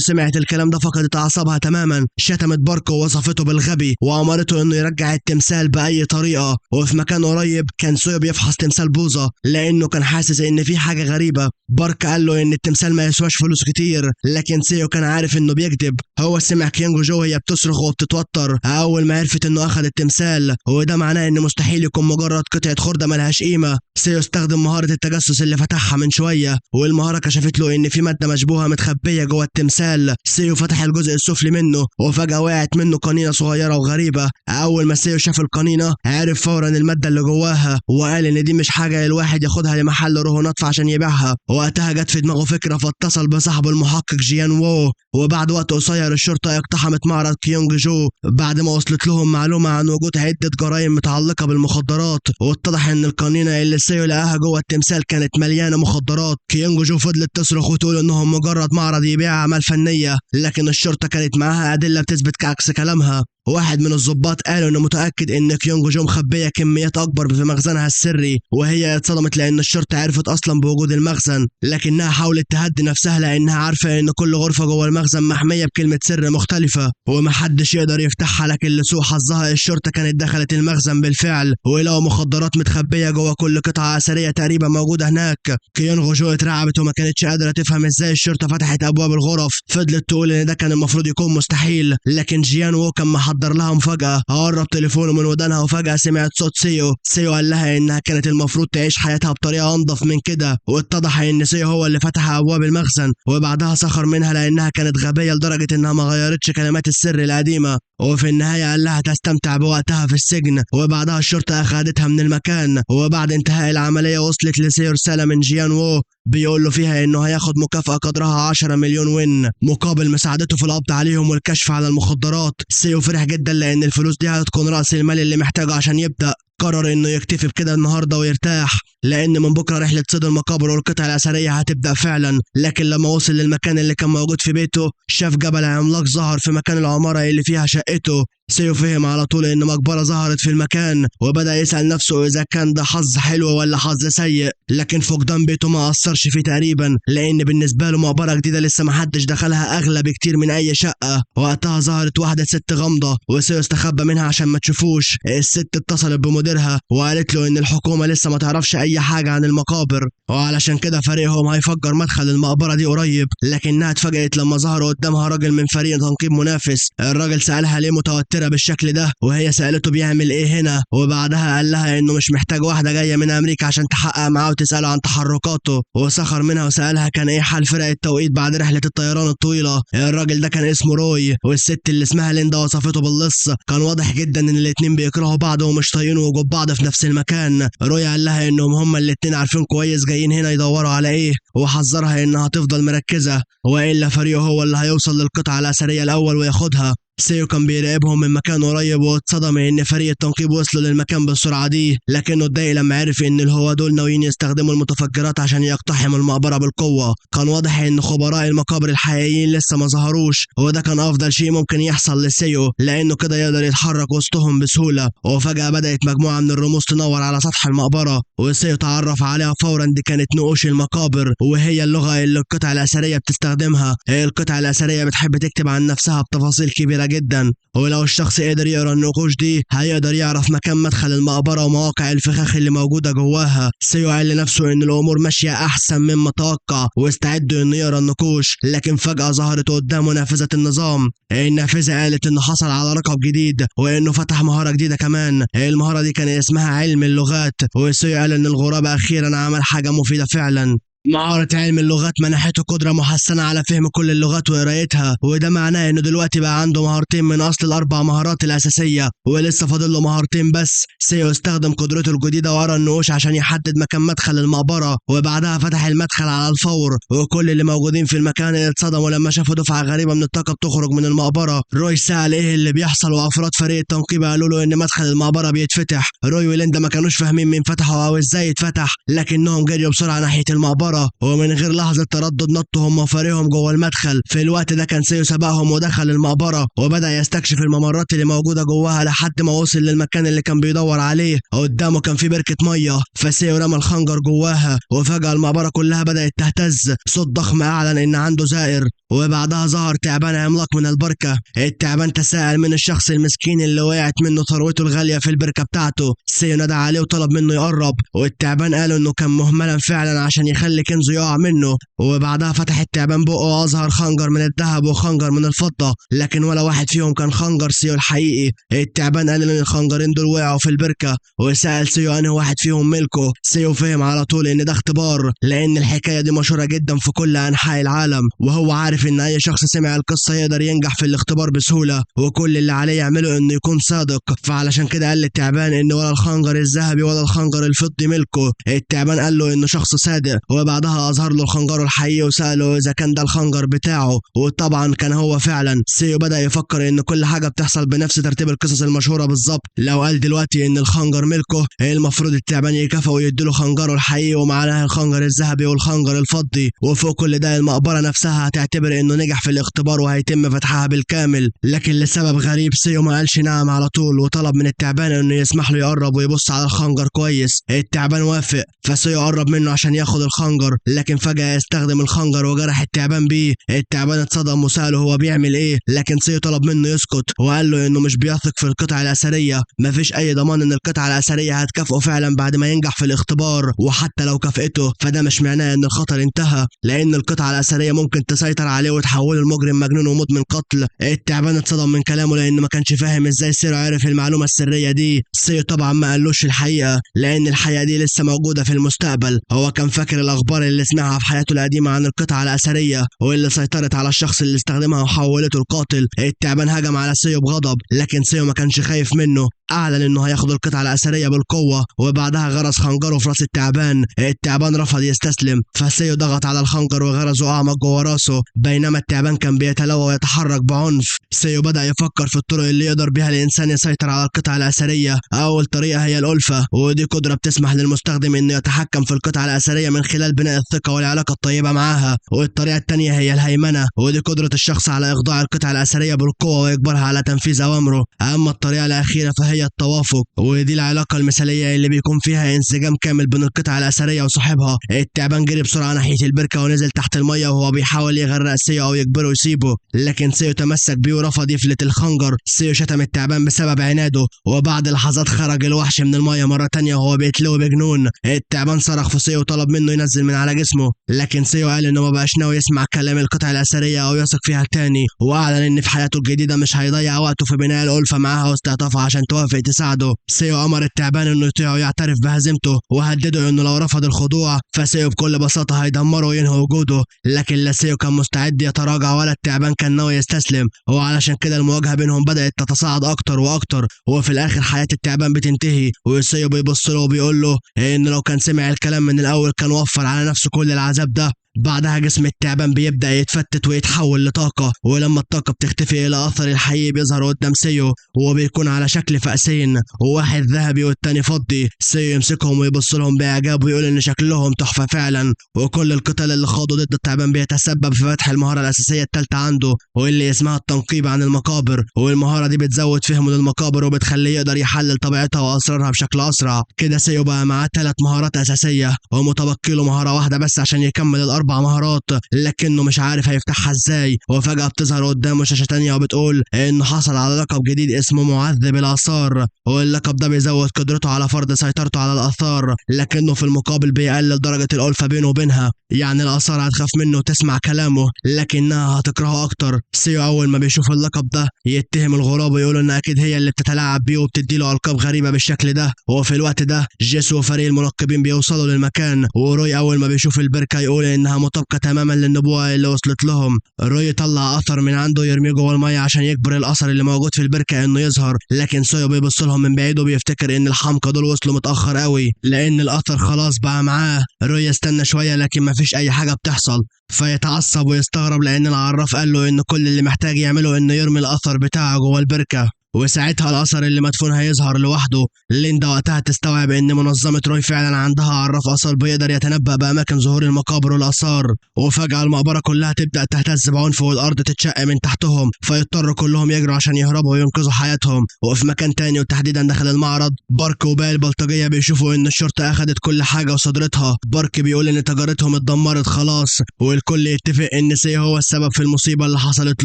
سمعت الكلام ده فقدت أعصابها تماما، شتمت بارك ووصفته بالغبي وأمرته إنه يرجع التمثال بأي طريقة. وفي مكان قريب كان سيو بيفحص تمثال بوظة لأنه كان حاسس إن في حاجة غريبة. بارك قال له إن التمثال ما يسواش فلوس كتير، لكن سيو كان عارف إنه بيكذب. هو سمع كيونغ جو وهي بتصرخ وبتتوتر أول ما عرفت إنه أخد التمثال، وده معناه إن مستحيل يكون مجرد قطعة خردة ملهاش قيمة. سيو استخدم مهارة التجسس اللي فتحها من شوية، والمهارة كشفت له إن في مادة مشبوهة متخبية جوه التمثال. سيو فتح الجزء السفلي منه، وفجأة وقعت منه قنينة صغيرة وغريبة. أول ما سيو شاف القنينة عرف فورا المادة اللي جواها، وقال إن دي مش حاجة الواحد ياخدها لمحل رهونات عشان يبيعها. وقتها جت في دماغه فكرة، فاتصل بصاحبه المحقق جيان وو. وبعد وقت قصير الشرطة اقتحمت معرض كيونغ جو بعد ما وصلت لهم معلومة عن وجود عدة جرائم متعلقة بالمخدرات، واتضح ان القنينة اللي سيو لقاها جوه التمثال كانت مليانة مخدرات. كيونغ جو فضلت تصرخ وتقول انهم مجرد معرض يبيع اعمال فنية، لكن الشرطة كانت معاها ادلة بتثبت عكس كلامها. واحد من الضباط قالوا انه متاكد ان كيونغ جو مخبيه كميات اكبر في مخزنها السري، وهي اتصدمت لان الشرطه عرفت اصلا بوجود المخزن، لكنها حاولت تهدي نفسها لانها عارفه ان كل غرفه جوه المخزن محميه بكلمه سر مختلفه ومحدش يقدر يفتحها. لكن لسوء حظها الشرطه كانت دخلت المخزن بالفعل، ولقوا مخدرات متخبيه جوه كل قطعه اثريه تقريبا موجوده هناك. كيونغ جو اترعبت وما كانتش قادره تفهم ازاي الشرطه فتحت ابواب الغرف. فضلت تقول ان ده كان المفروض يكون مستحيل، لكن جيان وو كان حضر لها مفاجأة. قرب تليفونه من ودانها وفجأة سمعت صوت سيو. سيو قال لها انها كانت المفروض تعيش حياتها بطريقة انضف من كده، واتضح ان سيو هو اللي فتح ابواب المخزن. وبعدها سخر منها لانها كانت غبية لدرجة انها ما غيرتش كلمات السر القديمة. وفي النهاية قال لها تستمتع بوقتها في السجن. وبعدها الشرطة اخدتها من المكان. وبعد انتهاء العملية وصلت لسيو رسالة من جيان وو بيقول له فيها انه هياخد مكافأة قدرها 10 مليون وين مقابل مساعدته في القبض عليهم والكشف على المخدرات. سيو فرح جدا لان الفلوس دي هتكون رأس المال اللي محتاجه عشان يبدأ. قرر انه يكتفي بكده النهارده ويرتاح، لان من بكره رحله صيد المقابر والقطع الاثريه هتبدا فعلا. لكن لما وصل للمكان اللي كان موجود في بيته شاف جبل عملاق ظهر في مكان العماره اللي فيها شقته. سيو فهم على طول ان مقبره ظهرت في المكان، وبدا يسال نفسه اذا كان ده حظ حلو ولا حظ سيء. لكن فقدان بيته ما اثرش فيه تقريبا، لان بالنسبه له مقبره جديده لسه محدش دخلها اغلى بكتير من اي شقه. وقتها ظهرت واحده ست غامضه وسيو استخبى منها عشان ما تشوفوش. الست اتصلت بمديرها وقالت له ان الحكومه لسه ما تعرفش اي حاجه عن المقابر، وعلشان كده فريقهم هيفجر مدخل المقبره دي قريب. لكنها اتفاجئت لما ظهر قدامها راجل من فريق تنقيب منافس. الراجل سالها ليه متوتره بالشكل ده، وهي سالته بيعمل ايه هنا. وبعدها قال لها انه مش محتاج واحده جايه من امريكا عشان تحقق معاه وتساله عن تحركاته. وسخر منها وسالها كان ايه حال فرق التوقيت بعد رحله الطيران الطويله. الراجل ده كان اسمه روي، والست اللي اسمها ليندا وصفته باللص. كان واضح جدا ان الاتنين بيكرهوا بعض ومش طايقين وجود بعض في نفس المكان. روي قال لها انهم هما الاتنين عارفين كويس جايين هنا يدوروا على ايه، وحذرها انها تفضل مركزه والا فريقه هو اللي هيوصل للقطعه الاثريه الاول وياخدها. سيو كان بيراقبهم من مكان قريب واتصدم ان فريق التنقيب وصلوا للمكان بالسرعه دي، لكنه اتضايق لما عرف ان الهوا دول ناويين يستخدموا المتفجرات عشان يقتحموا المقبره بالقوه. كان واضح ان خبراء المقابر الحقيقيين لسه ما ظهروش، وده كان افضل شيء ممكن يحصل لسيو لانه كده يقدر يتحرك وسطهم بسهوله. وفجاه بدات مجموعه من الرموز تنور على سطح المقبره، وسيو تعرف عليها فورا. دي كانت نقوش المقابر، وهي اللغه اللي القطع الاثريه بتستخدمها. القطع الاثريه بتحب تكتب عن نفسها بتفاصيل كبيره جدا، ولو الشخص قدر يقرا النقوش دي هيقدر يعرف مكان مدخل المقبرة ومواقع الفخاخ اللي موجودة جواها. سيو قال لنفسه ان الامور ماشية احسن مما توقع واستعد انه يقرا النقوش، لكن فجأة ظهرت قدامه نافذة النظام. النافذة قالت انه حصل على رقم جديد وانه فتح مهارة جديدة كمان. المهارة دي كان اسمها علم اللغات، وسيو قال ان الغراب اخيرا عمل حاجة مفيدة فعلا. مهارة علم اللغات منحته قدرة محسنة على فهم كل اللغات وقرايتها، وده معناه انه دلوقتي بقى عنده مهارتين من اصل الاربع مهارات الاساسية، ولسه فاضل له مهارتين بس. سيو استخدم قدرته الجديدة وقرا النقوش عشان يحدد مكان مدخل المقبرة، وبعدها فتح المدخل على الفور، وكل اللي موجودين في المكان اتصدموا لما شافوا دفعة غريبة من الطاقة بتخرج من المقبرة. روي سأل ايه اللي بيحصل، وافراد فريق التنقيب قالوا له ان مدخل المقبرة بيتفتح. روي وليندا ما كانوش فاهمين مين فتحه او ازاي اتفتح، لكنهم جريوا بسرعة ناحية المقبرة، ومن غير لحظة تردد نطوا هم وفريقهم جوه المدخل. في الوقت ده كان سيو سبقهم ودخل المقبرة وبدأ يستكشف الممرات اللي موجودة جواها لحد ما وصل للمكان اللي كان بيدور عليه. قدامه كان في بركة مية، فسيو رمى الخنجر جواها، وفجأة المقبرة كلها بدأت تهتز. صوت ضخم أعلن إن عنده زائر، وبعدها ظهر تعبان عملاق من البركة. التعبان تساءل من الشخص المسكين اللي وقعت منه ثروته الغالية في البركة بتاعته. سيو نادى عليه وطلب منه يقرب، والتعبان قال انه كان مهملا فعلا عشان يخلي كنزه يقع منه. وبعدها فتح التعبان بقه واظهر خنجر من الذهب وخنجر من الفضة، لكن ولا واحد فيهم كان خنجر سيو الحقيقي. التعبان قال ان الخنجرين دول وقعوا في البركة، وسأل سيو انهي واحد فيهم ملكه. سيو فهم على طول ان ده اختبار، لان الحكاية دي مشهورة جدا في كل انحاء العالم، وهو عارف ان اي شخص سمع القصة يقدر ينجح في الاختبار بسهولة، وكل اللي عليه يعمله انه يكون صادق. فعلشان كده قال للتعبان ان ولا الخنجر الذهبي ولا الخنجر الفضي ملكه. التعبان قال له انه شخص صادق، وبعدها اظهر له الخنجر الحقيقي وسأله اذا كان ده الخنجر بتاعه، وطبعا كان هو فعلا. سيو بدأ يفكر ان كل حاجة بتحصل بنفس ترتيب القصص المشهورة بالظبط. لو قال دلوقتي ان الخنجر ملكه، المفروض التعبان يكافئه ويديله خنجره الحقيقي ومعاه الخنجر الذهبي والخنجر الفضي، وفوق كل ده المقبرة نفسها هتعتبر انه نجح في الاختبار وهيتم فتحها بالكامل. لكن لسبب غريب سيو ما قالش نعم على طول، وطلب من التعبان انه يسمح له يقرب ويبص على الخنجر كويس. التعبان وافق، فسيو قرب منه عشان ياخد الخنجر، لكن فجأة استخدم الخنجر وجرح التعبان بيه. التعبان اتصدم وسأله هو بيعمل ايه، لكن سيو طلب منه يسكت وقال له انه مش بيثق في القطع الاثرية، مفيش اي ضمان ان القطعة الاثرية هتكافئه فعلا بعد ما ينجح في الاختبار، وحتى لو كافئته فده مش معناه ان الخطر انتهى، لان القطعة الاثرية ممكن تسيطر عليه وتحوله لمجرم مجنون ومدمن قتل. التعبان اتصدم من كلامه لان ما كانش فاهم ازاي سيو عرف المعلومة السرية دي. سيو طبعا ما قالوش الحقيقة، لان الحقيقة دي لسه موجودة في المستقبل. هو كان فاكر الاخبار اللي سمعها في حياته القديمة عن القطعة الاثرية واللي سيطرت على الشخص اللي استخدمها وحولته القاتل. التعبان هجم على سيو بغضب، لكن سيو ما كانش خايف منه. اعلن انه هياخد القطعة الاثرية بالقوة، وبعدها غرس خنجره في راس التعبان. التعبان رفض يستسلم، فسيو ضغط على الخنجر وغرزه اعمق جوه راسه، بينما التعبان كان بيتلوى ويتحرك بعنف. سيو بدأ يفكر في الطرق اللي يقدر بيها الانسان يسيطر على القطعة الاثرية. اول طريقة هي الألفة، ودي قدرة بتسمح للمستخدم انه يتحكم في القطعة الاثرية من خلال بناء الثقة والعلاقة الطيبة معاها. والطريقة التانية هي الهيمنة، ودي قدرة الشخص على اخضاع القطعة الاثرية بالقوة ويجبرها على تنفيذ اوامره. اما الطريقة الاخيرة فهي التوافق، ودي العلاقة المثالية اللي بيكون فيها انسجام كامل بين القطعة الأثرية وصاحبها. التعبان جري بسرعة ناحية البركة ونزل تحت المية وهو بيحاول يغرق سيو أو يجبره يسيبه، لكن سيو تمسك بيه ورفض يفلت الخنجر. سيو شتم التعبان بسبب عناده، وبعد لحظات خرج الوحش من المية مرة تانية وهو بيتلوي بجنون. التعبان صرخ في سيو وطلب منه ينزل من على جسمه، لكن سيو قال انه ما بقاش ناوي يسمع كلام القطعة الأثرية أو يثق فيها تاني، وأعلن ان في حياته الجديدة مش هيضيع وقته في بناء الألفة معاها واستعطافها عشان توافق تساعده. سيو امر التعبان انه يطيعه ويعترف بهزيمته، وهدده انه لو رفض الخضوع فسيو بكل بساطه هيدمره وينهي وجوده. لكن لا سيو كان مستعد يتراجع ولا التعبان كان ناوي يستسلم، وعلشان كده المواجهه بينهم بدات تتصاعد اكتر واكتر، وفي الاخر حياه التعبان بتنتهي، وسيو بيبص له وبيقول له ان لو كان سمع الكلام من الاول كان وفر على نفسه كل العذاب ده. بعدها جسم التعبان بيبدأ يتفتت ويتحول لطاقة، ولما الطاقة بتختفي إلى أثر الحقيقي بيظهر قدام سيو، وبيكون على شكل فأسين، وواحد ذهبي والتاني فضي. سيو يمسكهم ويبص لهم بإعجاب ويقول إن شكلهم تحفة فعلا، وكل القتال اللي خاضوا ضد التعبان بيتسبب في فتح المهارة الأساسية التالتة عنده، واللي اسمها التنقيب عن المقابر. والمهارة دي بتزود فهمه للمقابر وبتخليه يقدر يحلل طبيعتها وأسرارها بشكل أسرع. كده سيو بقى معاه 3 مهارات أساسية، ومتبقي له مهارة واحدة بس عشان يكمل الأربع 4 مهارات لكنه مش عارف هيفتحها ازاي. وفجأة بتظهر قدامه شاشة تانية وبتقول انه حصل على لقب جديد اسمه معذب الآثار، واللقب ده بيزود قدرته على فرض سيطرته على الآثار، لكنه في المقابل بيقلل درجة الألفة بينه وبينها. يعني الآثار هتخاف منه وتسمع كلامه لكنها هتكرهه أكتر. سيو أول ما بيشوف اللقب ده يتهم الغراب ويقول إن أكيد هي اللي بتتلاعب بيه وبتديله ألقاب غريبة بالشكل ده. وفي الوقت ده جيسو وفريق المنقبين بيوصلوا للمكان، وروي أول ما بيشوف البركة يقول إنها مطابقة تماما للنبوة اللي وصلت لهم. روي طلع أثر من عنده يرميه جوه المية عشان يجبر الأثر اللي موجود في البركة إنه يظهر، لكن سيو بيبص لهم من بعيد وبيفتكر إن الحمقى دول وصلوا متأخر قوي لأن الأثر خلاص بقى معاه. روي يستنى شوية لكن مفيش أي حاجة بتحصل، فيتعصب ويستغرب لأن العراف قال له إن كل اللي محتاج يعمله إنه يرمي الأثر بتاعه جوه البركة، وساعتها الأثر اللي مدفون هيظهر لوحده. ليندا وقتها تستوعب إن منظمة روي فعلا عندها عراف أثر بيقدر يتنبأ بأماكن ظهور المقابر والآثار. وفجأة المقبرة كلها تبدأ تهتز بعنف والأرض تتشق من تحتهم، فيضطروا كلهم يجروا عشان يهربوا وينقذوا حياتهم. وفي مكان تاني وتحديدا داخل المعرض، بارك وباقي البلطجية بيشوفوا إن الشرطة أخدت كل حاجة وصدرتها. بارك بيقول إن تجارتهم اتدمرت خلاص، والكل يتفق إن سي هو السبب في المصيبة اللي حصلت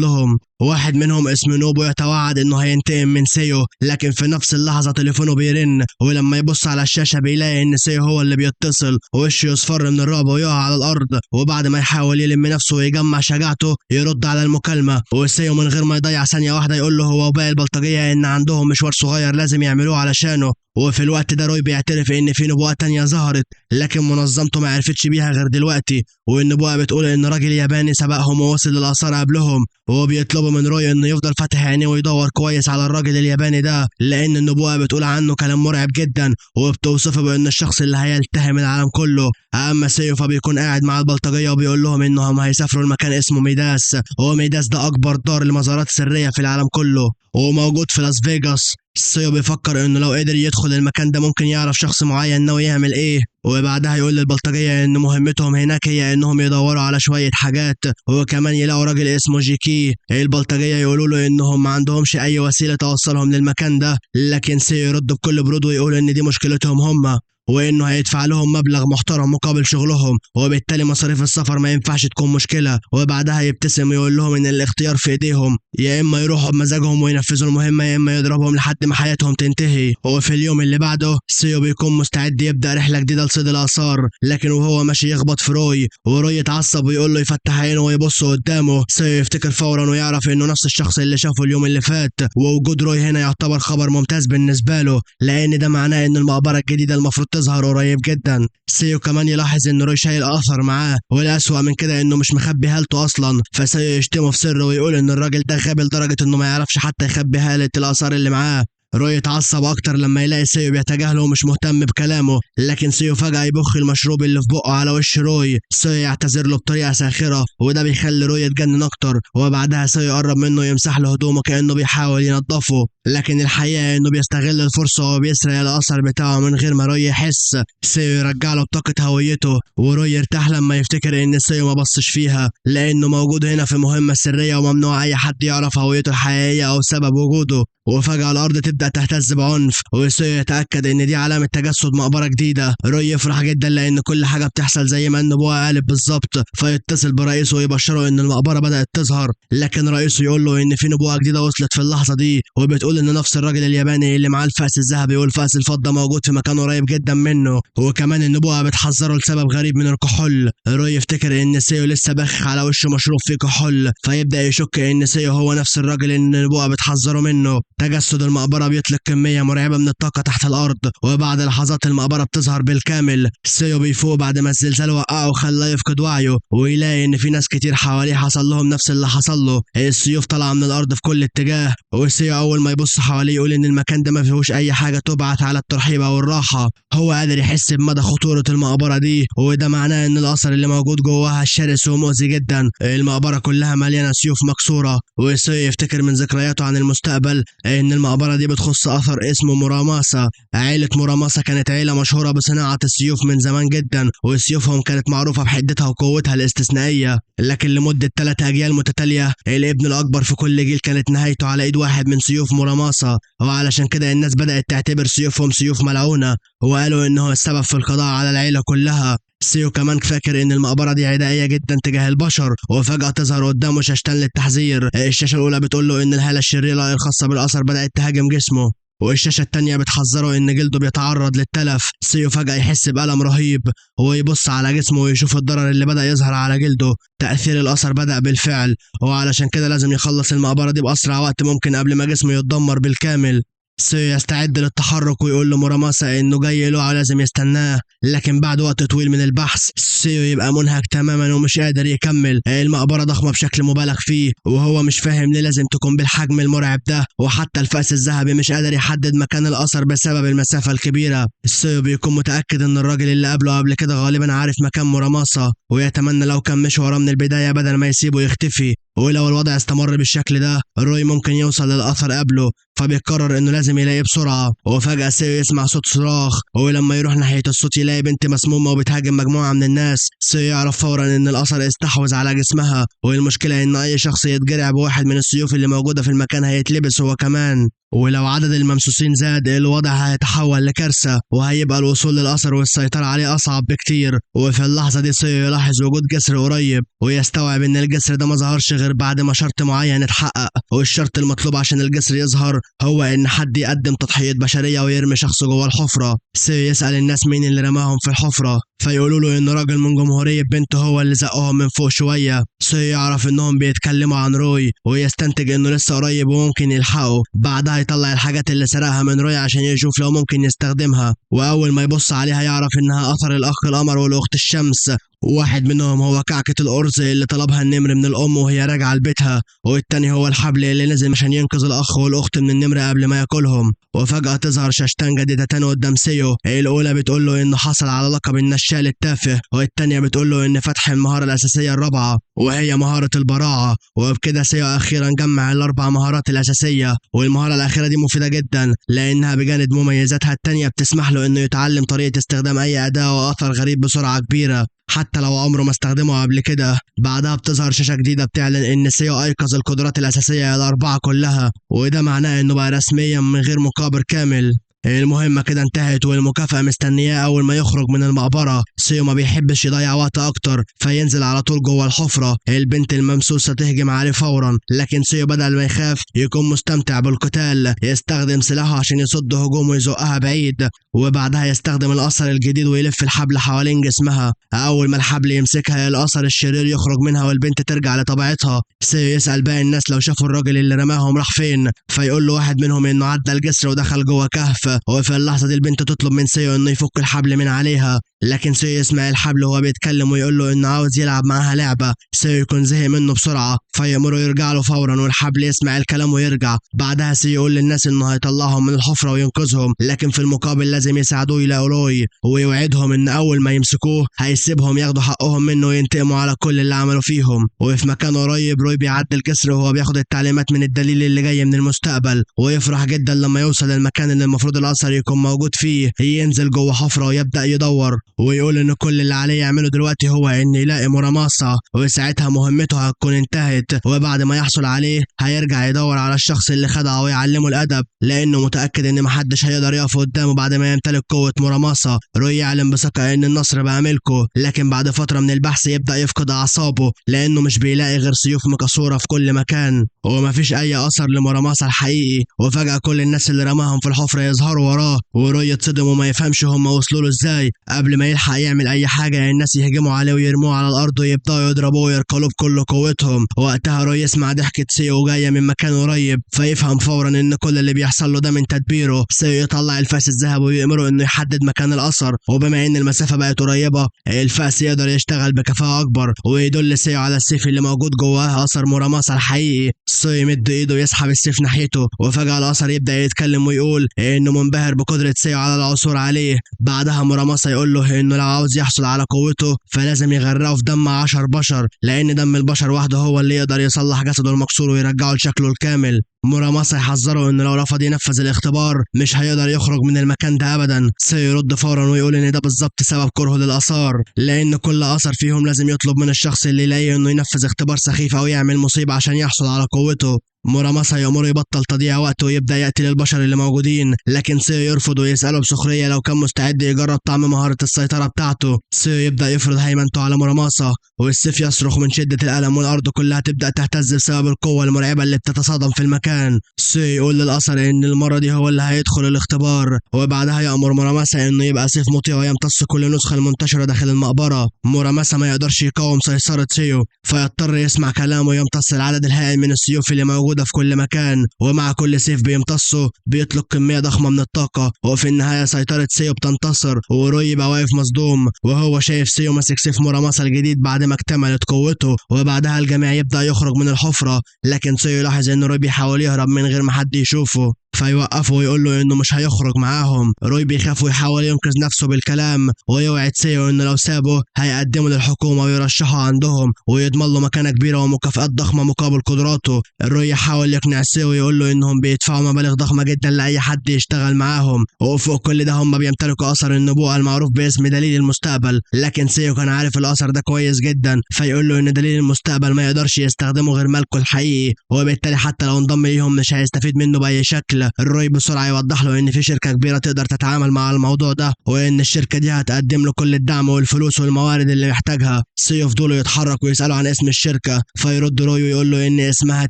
لهم. واحد منهم اسمه نوبو يتوعد إنه هينتقم من سيو، لكن في نفس اللحظة تليفونه بيرن، ولما يبص على الشاشة بيلاقي إن سيو هو اللي بيتصل، ووشه يصفر من الرعب ويقع على الأرض. وبعد ما يحاول يلم نفسه ويجمع شجاعته يرد على المكالمة، وسيو من غير ما يضيع ثانية واحدة يقول له هو وباقي البلطجية إن عندهم مشوار صغير لازم يعملوه علشانه. وفي الوقت ده روي بيعترف ان في نبوءة تانية ظهرت لكن منظمته ما عرفتش بيها غير دلوقتي، والنبوءة بتقول ان راجل ياباني سبقهم ووصل للآثار قبلهم، وهو بيطلبوا من روي انه يفضل فاتح عينيه ويدور كويس على الراجل الياباني ده لان النبوءة بتقول عنه كلام مرعب جدا وبتوصفه بان الشخص اللي هيلتهم العالم كله. اما سيو فبيكون قاعد مع البلطجية وبيقول لهم انهم هيسافروا المكان اسمه ميداس، وهو ميداس ده اكبر دار لمزارات سرية في العالم كله وموجود في لاس فيجاس. سيو بيفكر انه لو قدر يدخل المكان ده ممكن يعرف شخص معين ناوي يعمل ايه، وبعدها يقول للبلطجية ان مهمتهم هناك هي انهم يدوروا على شوية حاجات وكمان يلاقوا راجل اسمه جيكي. البلطجية يقولوا له انهم ما عندهمش اي وسيلة توصلهم للمكان ده، لكن سيو يرد بكل برود ويقول ان دي مشكلتهم هم، وانه هيدفع لهم مبلغ محترم مقابل شغلهم وبالتالي مصاريف السفر ما ينفعش تكون مشكلة. وبعدها يبتسم ويقول لهم ان الاختيار في ايديهم، يا اما يروحوا بمزاجهم وينفذوا المهمة يا اما يضربهم لحد ما حياتهم تنتهي. وفي اليوم اللي بعده سيو بيكون مستعد يبدأ رحلة جديدة لصيد الآثار، لكن وهو ماشي يخبط في روي وروي يتعصب ويقول له يفتح عينه ويبص قدامه. سيو يفتكر فورا ويعرف انه نفس الشخص اللي شافه اليوم اللي فات، ووجود روي هنا يعتبر خبر ممتاز بالنسبة له لان ده معناه ان المقبرة الجديدة المفروض تظهر قريب جدا. سيو كمان يلاحظ ان روي شايل اثر معاه، والاسوأ من كده انه مش مخبي هالته اصلا، فسيو يشتمه في سر ويقول ان الراجل ده غبي لدرجه انه ما يعرفش حتى يخبي هالة الاثار اللي معاه. روي يتعصب اكتر لما يلاقي سيو بيتجاهله ومش مهتم بكلامه، لكن سيو فجأة يبخ المشروب اللي في بقه على وش روي. سيو يعتذر له بطريقة ساخرة وده بيخلي روي يتجنن اكتر، وبعدها سيو يقرب منه يمسح له هدومه كأنه بيحاول ينظفه، لكن الحقيقة انه بيستغل الفرصة وبيسرق الاثر بتاعه من غير ما روي يحس. سيو يرجع له بطاقة هويته وروي يرتاح لما يفتكر ان سيو ما بصش فيها لانه موجود هنا في مهمة سرية وممنوع اي حد يعرف هويته الحقيقية او سبب وجوده. وفجأة الأرض تبدأ تهتز بعنف وسيو يتأكد إن دي علامة تجسد مقبرة جديدة. روي يفرح جدا لأن كل حاجة بتحصل زي ما النبوة قالت بالظبط، فيتصل برئيسه ويبشره إن المقبرة بدأت تظهر، لكن رئيسه يقول له إن في نبوة جديدة وصلت في اللحظة دي وبتقول إن نفس الراجل الياباني اللي معاه الفأس الذهبي والفأس الفضة موجود في مكان قريب جدا منه، وكمان النبوة بتحذره لسبب غريب من الكحول. روي يفتكر إن سيو لسه باخخ على وشه مشروب فيه كحول، فيبدأ يشك إن سيو هو نفس الراجل اللي النبوة بتحذره منه. تجسد المقبرة بيطلق كمية مرعبة من الطاقة تحت الأرض، وبعد لحظات المقبرة بتظهر بالكامل. سيو بيفوق بعد ما الزلزال وقعه وخلاه يفقد وعيه ويلاقي إن في ناس كتير حواليه حصل لهم نفس اللي حصل له. السيوف طالعة من الأرض في كل اتجاه، وسيو أول ما يبص حواليه يقول إن المكان ده ما فيهوش أي حاجة تبعت على الترحيب أو الراحة. هو قادر يحس بمدى خطورة المقبرة دي، وده معناه إن الأثر اللي موجود جواها شرس ومؤذي جدا. المقبرة كلها مليانة سيوف مكسورة، وسيو يفتكر من ذكرياته عن المستقبل إن المقبرة دي بتخص أثر اسمه موراماسا. عيلة موراماسا كانت عيلة مشهورة بصناعة السيوف من زمان جدا، وسيوفهم كانت معروفة بحدتها وقوتها الاستثنائية، لكن لمدة 3 أجيال متتالية الابن الأكبر في كل جيل كانت نهايته على إيد واحد من سيوف موراماسا، وعلشان كده الناس بدأت تعتبر سيوفهم سيوف ملعونة، وقالوا إنه السبب في القضاء على العيلة كلها. سيو كمان فاكر ان المقبرة دي عدائية جدا تجاه البشر، وفجأة تظهر قدامه شاشتين للتحذير. الشاشة الأولى بتقول له ان الهالة الشريرة الخاصة بالأثر بدأت تهاجم جسمه، والشاشة التانية بتحذره إن جلده بيتعرض للتلف. سيو فجأة يحس بألم رهيب ويبص على جسمه ويشوف الضرر اللي بدأ يظهر على جلده. تأثير الأثر بدأ بالفعل، وعلشان كده لازم يخلص المقبرة دي بأسرع وقت ممكن قبل ما جسمه يتدمر بالكامل. سيو يستعد للتحرك ويقول لموراماسا انه جاي له ولازم يستناه، لكن بعد وقت طويل من البحث سيو يبقى منهك تماما ومش قادر يكمل. المقبرة ضخمة بشكل مبالغ فيه، وهو مش فاهم ليه لازم تكون بالحجم المرعب ده، وحتى الفأس الذهبي مش قادر يحدد مكان الأثر بسبب المسافة الكبيرة. سيو بيكون متأكد ان الراجل اللي قابله قبل كده غالبا عارف مكان موراماسا، ويتمنى لو كان مشي وراه من البداية بدل ما يسيبه يختفي. ولو الوضع استمر بالشكل ده روي ممكن يوصل للأثر قبله، فبيقرر انه لازم يلاقيه بسرعة. وفجأة سيو يسمع صوت صراخ، ولما يروح ناحية الصوت يلاقي بنت مسمومة وبتهاجم مجموعة من الناس. سيو يعرف فورا ان الأثر استحوذ على جسمها، والمشكلة ان اي شخص يتجرع بواحد من السيوف اللي موجودة في المكان هيتلبس هو كمان. ولو عدد الممسوسين زاد الوضع هيتحول لكارثة، وهيبقى الوصول للأثر والسيطرة عليه أصعب بكتير. وفي اللحظة دي سيو يلاحظ وجود جسر قريب، ويستوعب إن الجسر ده ما ظهرش غير بعد ما شرط معين اتحقق. والشرط المطلوب عشان الجسر يظهر هو إن حد يقدم تضحية بشرية ويرمي شخص جوه الحفرة. سيو يسأل الناس مين اللي رماهم في الحفرة، فيقولوا له إن راجل من جمهورية بنته هو اللي زقهم من فوق شوية. سيو يعرف إنهم بيتكلموا عن روي، ويستنتج إنه لسه قريب وممكن يلحقه. بعدها يطلع الحاجات اللي سرقها من روي عشان يشوف لو ممكن يستخدمها، وأول ما يبص عليها يعرف إنها أثر الأخ القمر والأخت الشمس. واحد منهم هو كعكة الأرز اللي طلبها النمر من الأم وهي راجعة لبيتها، والتاني هو الحبل اللي نزل عشان ينقذ الأخ والأخت من النمر قبل ما ياكلهم. وفجأة تظهر شاشتان جديدتان قدام سيو، الأولى بتقول له إنه حصل على لقب النشال التافه، والتانية بتقول له إن فتح المهارة الأساسية الرابعة وهي مهارة البراعة. وبكده سيو أخيرا جمع الأربع مهارات الأساسية، والمهارة الأخيرة دي مفيدة جدا لأنها بجانب مميزاتها التانية بتسمح له إنه يتعلم طريقة استخدام أي أداة وأثر غريب بسرعة كبيرة حتى لو عمره ما استخدمه قبل كده. بعدها بتظهر شاشة جديدة بتعلن إن سيو أيقظ القدرات الأساسية الأربعة كلها، وده معناه إنه بقى رسميا من غير مقابر كامل. المهمة كده انتهت والمكافأة مستنياه أول ما يخرج من المقبرة. سيو ما بيحبش يضيع وقت أكتر فينزل على طول جوه الحفرة. البنت الممسوسة تهجم عليه فورا، لكن سيو بدل ما يخاف يكون مستمتع بالقتال. يستخدم سلاحه عشان يصد هجوم ويزقها بعيد، وبعدها يستخدم الأثر الجديد ويلف الحبل حوالين جسمها. أول ما الحبل يمسكها الأثر الشرير يخرج منها والبنت ترجع لطبيعتها. سيو يسأل باقي الناس لو شافوا الراجل اللي رماهم راح فين، فيقول له واحد منهم إنه عدى الجسر ودخل جوه كهف. وفي اللحظة دي البنت تطلب من سيو إنه يفك الحبل من عليها، لكن سيو يسمع الحبل وهو بيتكلم ويقول له إنه عاوز يلعب معاها لعبة. سيو يكون زهق منه بسرعة فيأمره يرجع له فورا، والحبل يسمع الكلام ويرجع. بعدها سيو يقول للناس إنه هيطلعهم من الحفرة وينقذهم، لكن في المقابل لازم يساعدوه يلاقوا روي، ويوعدهم إن أول ما يمسكوه هيسيبهم ياخدوا حقهم منه وينتقموا على كل اللي عملوا فيهم. وفي مكان قريب روي بيعدي الجسر وهو بياخد التعليمات من الدليل اللي جاي من المستقبل، ويفرح جدا لما يوصل المكان اللي المفروض الأثر يكون موجود فيه. ينزل جوه حفرة ويبدأ يدور، ويقول إن كل اللي عليه يعمله دلوقتي هو إن يلاقي موراماسا، وساعتها مهمته هتكون انتهت. وبعد ما يحصل عليه هيرجع يدور على الشخص اللي خدعه ويعلمه الأدب، لأنه متأكد إن محدش هيقدر يقف قدامه بعد ما يمتلك قوة موراماسا. روي يعلم بثقة إن النصر بقى ملكه، لكن بعد فترة من البحث يبدأ يفقد أعصابه لأنه مش بيلاقي غير سيوف مكسورة في كل مكان، ومفيش أي أثر لموراماسا الحقيقي. وفجأة كل الناس اللي رماهم في الحفرة يظهروا وراه، وروي يتصدم وما يفهمش هم وصلوا له ازاي. قبل ما يلحق يعمل اي حاجه الناس يهجموا عليه ويرموه على الارض ويبداوا يضربوه ويركلوه بكل قوتهم. وقتها روي يسمع ضحكه سيو جايه من مكان قريب، فيفهم فورا ان كل اللي بيحصل له ده من تدبيره. سيو يطلع الفاس الذهب ويأمره انه يحدد مكان الاثر، وبما ان المسافه بقت قريبه الفاس يقدر يشتغل بكفاءه اكبر، ويدل سيو على السيف اللي موجود جواه اثر موراماسا الحقيقي. سيو يمد ايده يسحب السيف ناحيته، وفجاه الاثر يبدا يتكلم ويقول انه منبهر بقدره سيو على العثور عليه. بعدها موراماسا يقول له انه لو عاوز يحصل على قوته فلازم يغرقه في دم 10 بشر، لان دم البشر وحده هو اللي يقدر يصلح جسده المكسور ويرجعه لشكله الكامل. موراماسا يحذره انه لو رفض ينفذ الاختبار مش هيقدر يخرج من المكان ده ابدا. سيو يرد فورا ويقول ان ده بالظبط سبب كرهه للاثار، لان كل اثر فيهم لازم يطلب من الشخص اللي يلاقيه انه ينفذ اختبار سخيف او يعمل مصيبه عشان يحصل على قوته. موراماسا يأمره يبطل تضييع وقته ويبدأ يقتل البشر اللي موجودين، لكن سيو يرفض ويسأله بسخرية لو كان مستعد يجرب طعم مهارة السيطرة بتاعته. سيو يبدأ يفرض هيمنته على موراماسا والسيف يصرخ من شدة الألم والأرض كلها تبدأ تهتز بسبب القوة المرعبة اللي بتتصادم في المكان. سيو يقول للأثر إن المرة دي هو اللي هيدخل الاختبار، وبعدها يأمر موراماسا إنه يبقى سيف مطيع ويمتص كل نسخة المنتشرة داخل المقبرة. موراماسا ما يقدرش يقاوم سيطرة سيو، فيضطر يسمع كلامه ويمتص العدد الهائل من السيوف اللي موجودة في كل مكان، ومع كل سيف بيمتصه بيطلق كمية ضخمة من الطاقة. وفي النهاية سيطرة سيو بتنتصر، وروي يبقى واقف مصدوم وهو شايف سيو ماسك سيف موراماسا الجديد بعد ما اكتملت قوته. وبعدها الجميع يبدأ يخرج من الحفرة، لكن سيو يلاحظ ان روي بيحاول يهرب من غير ما حد يشوفه، فيوقفه ويقول له انه مش هيخرج معاهم. روي بيخاف ويحاول ينقذ نفسه بالكلام، ويوعد سيو انه لو سابه هيقدمه للحكومة ويرشحه عندهم ويضمن له مكانة كبيرة ومكافآت ضخمة مقابل قدراته. روي يحاول يقنع سيو ويقول له انهم بيدفعوا مبالغ ضخمة جدا لأي حد يشتغل معاهم، وفوق كل ده هم بيمتلكوا أثر النبوءة المعروف باسم دليل المستقبل. لكن سيو كان عارف الأثر ده كويس جدا، فيقول له ان دليل المستقبل ما يقدرش يستخدمه غير ملكه الحقيقي، وبالتالي حتى لو انضم ليهم مش هيستفيد منه بأي شكل. روي بسرعة يوضح له ان في شركة كبيرة تقدر تتعامل مع الموضوع ده، وان الشركة دي هتقدم له كل الدعم والفلوس والموارد اللي محتاجها. سيو فضوله يتحرك ويسأله عن اسم الشركة، فيرد روي ويقول له ان اسمها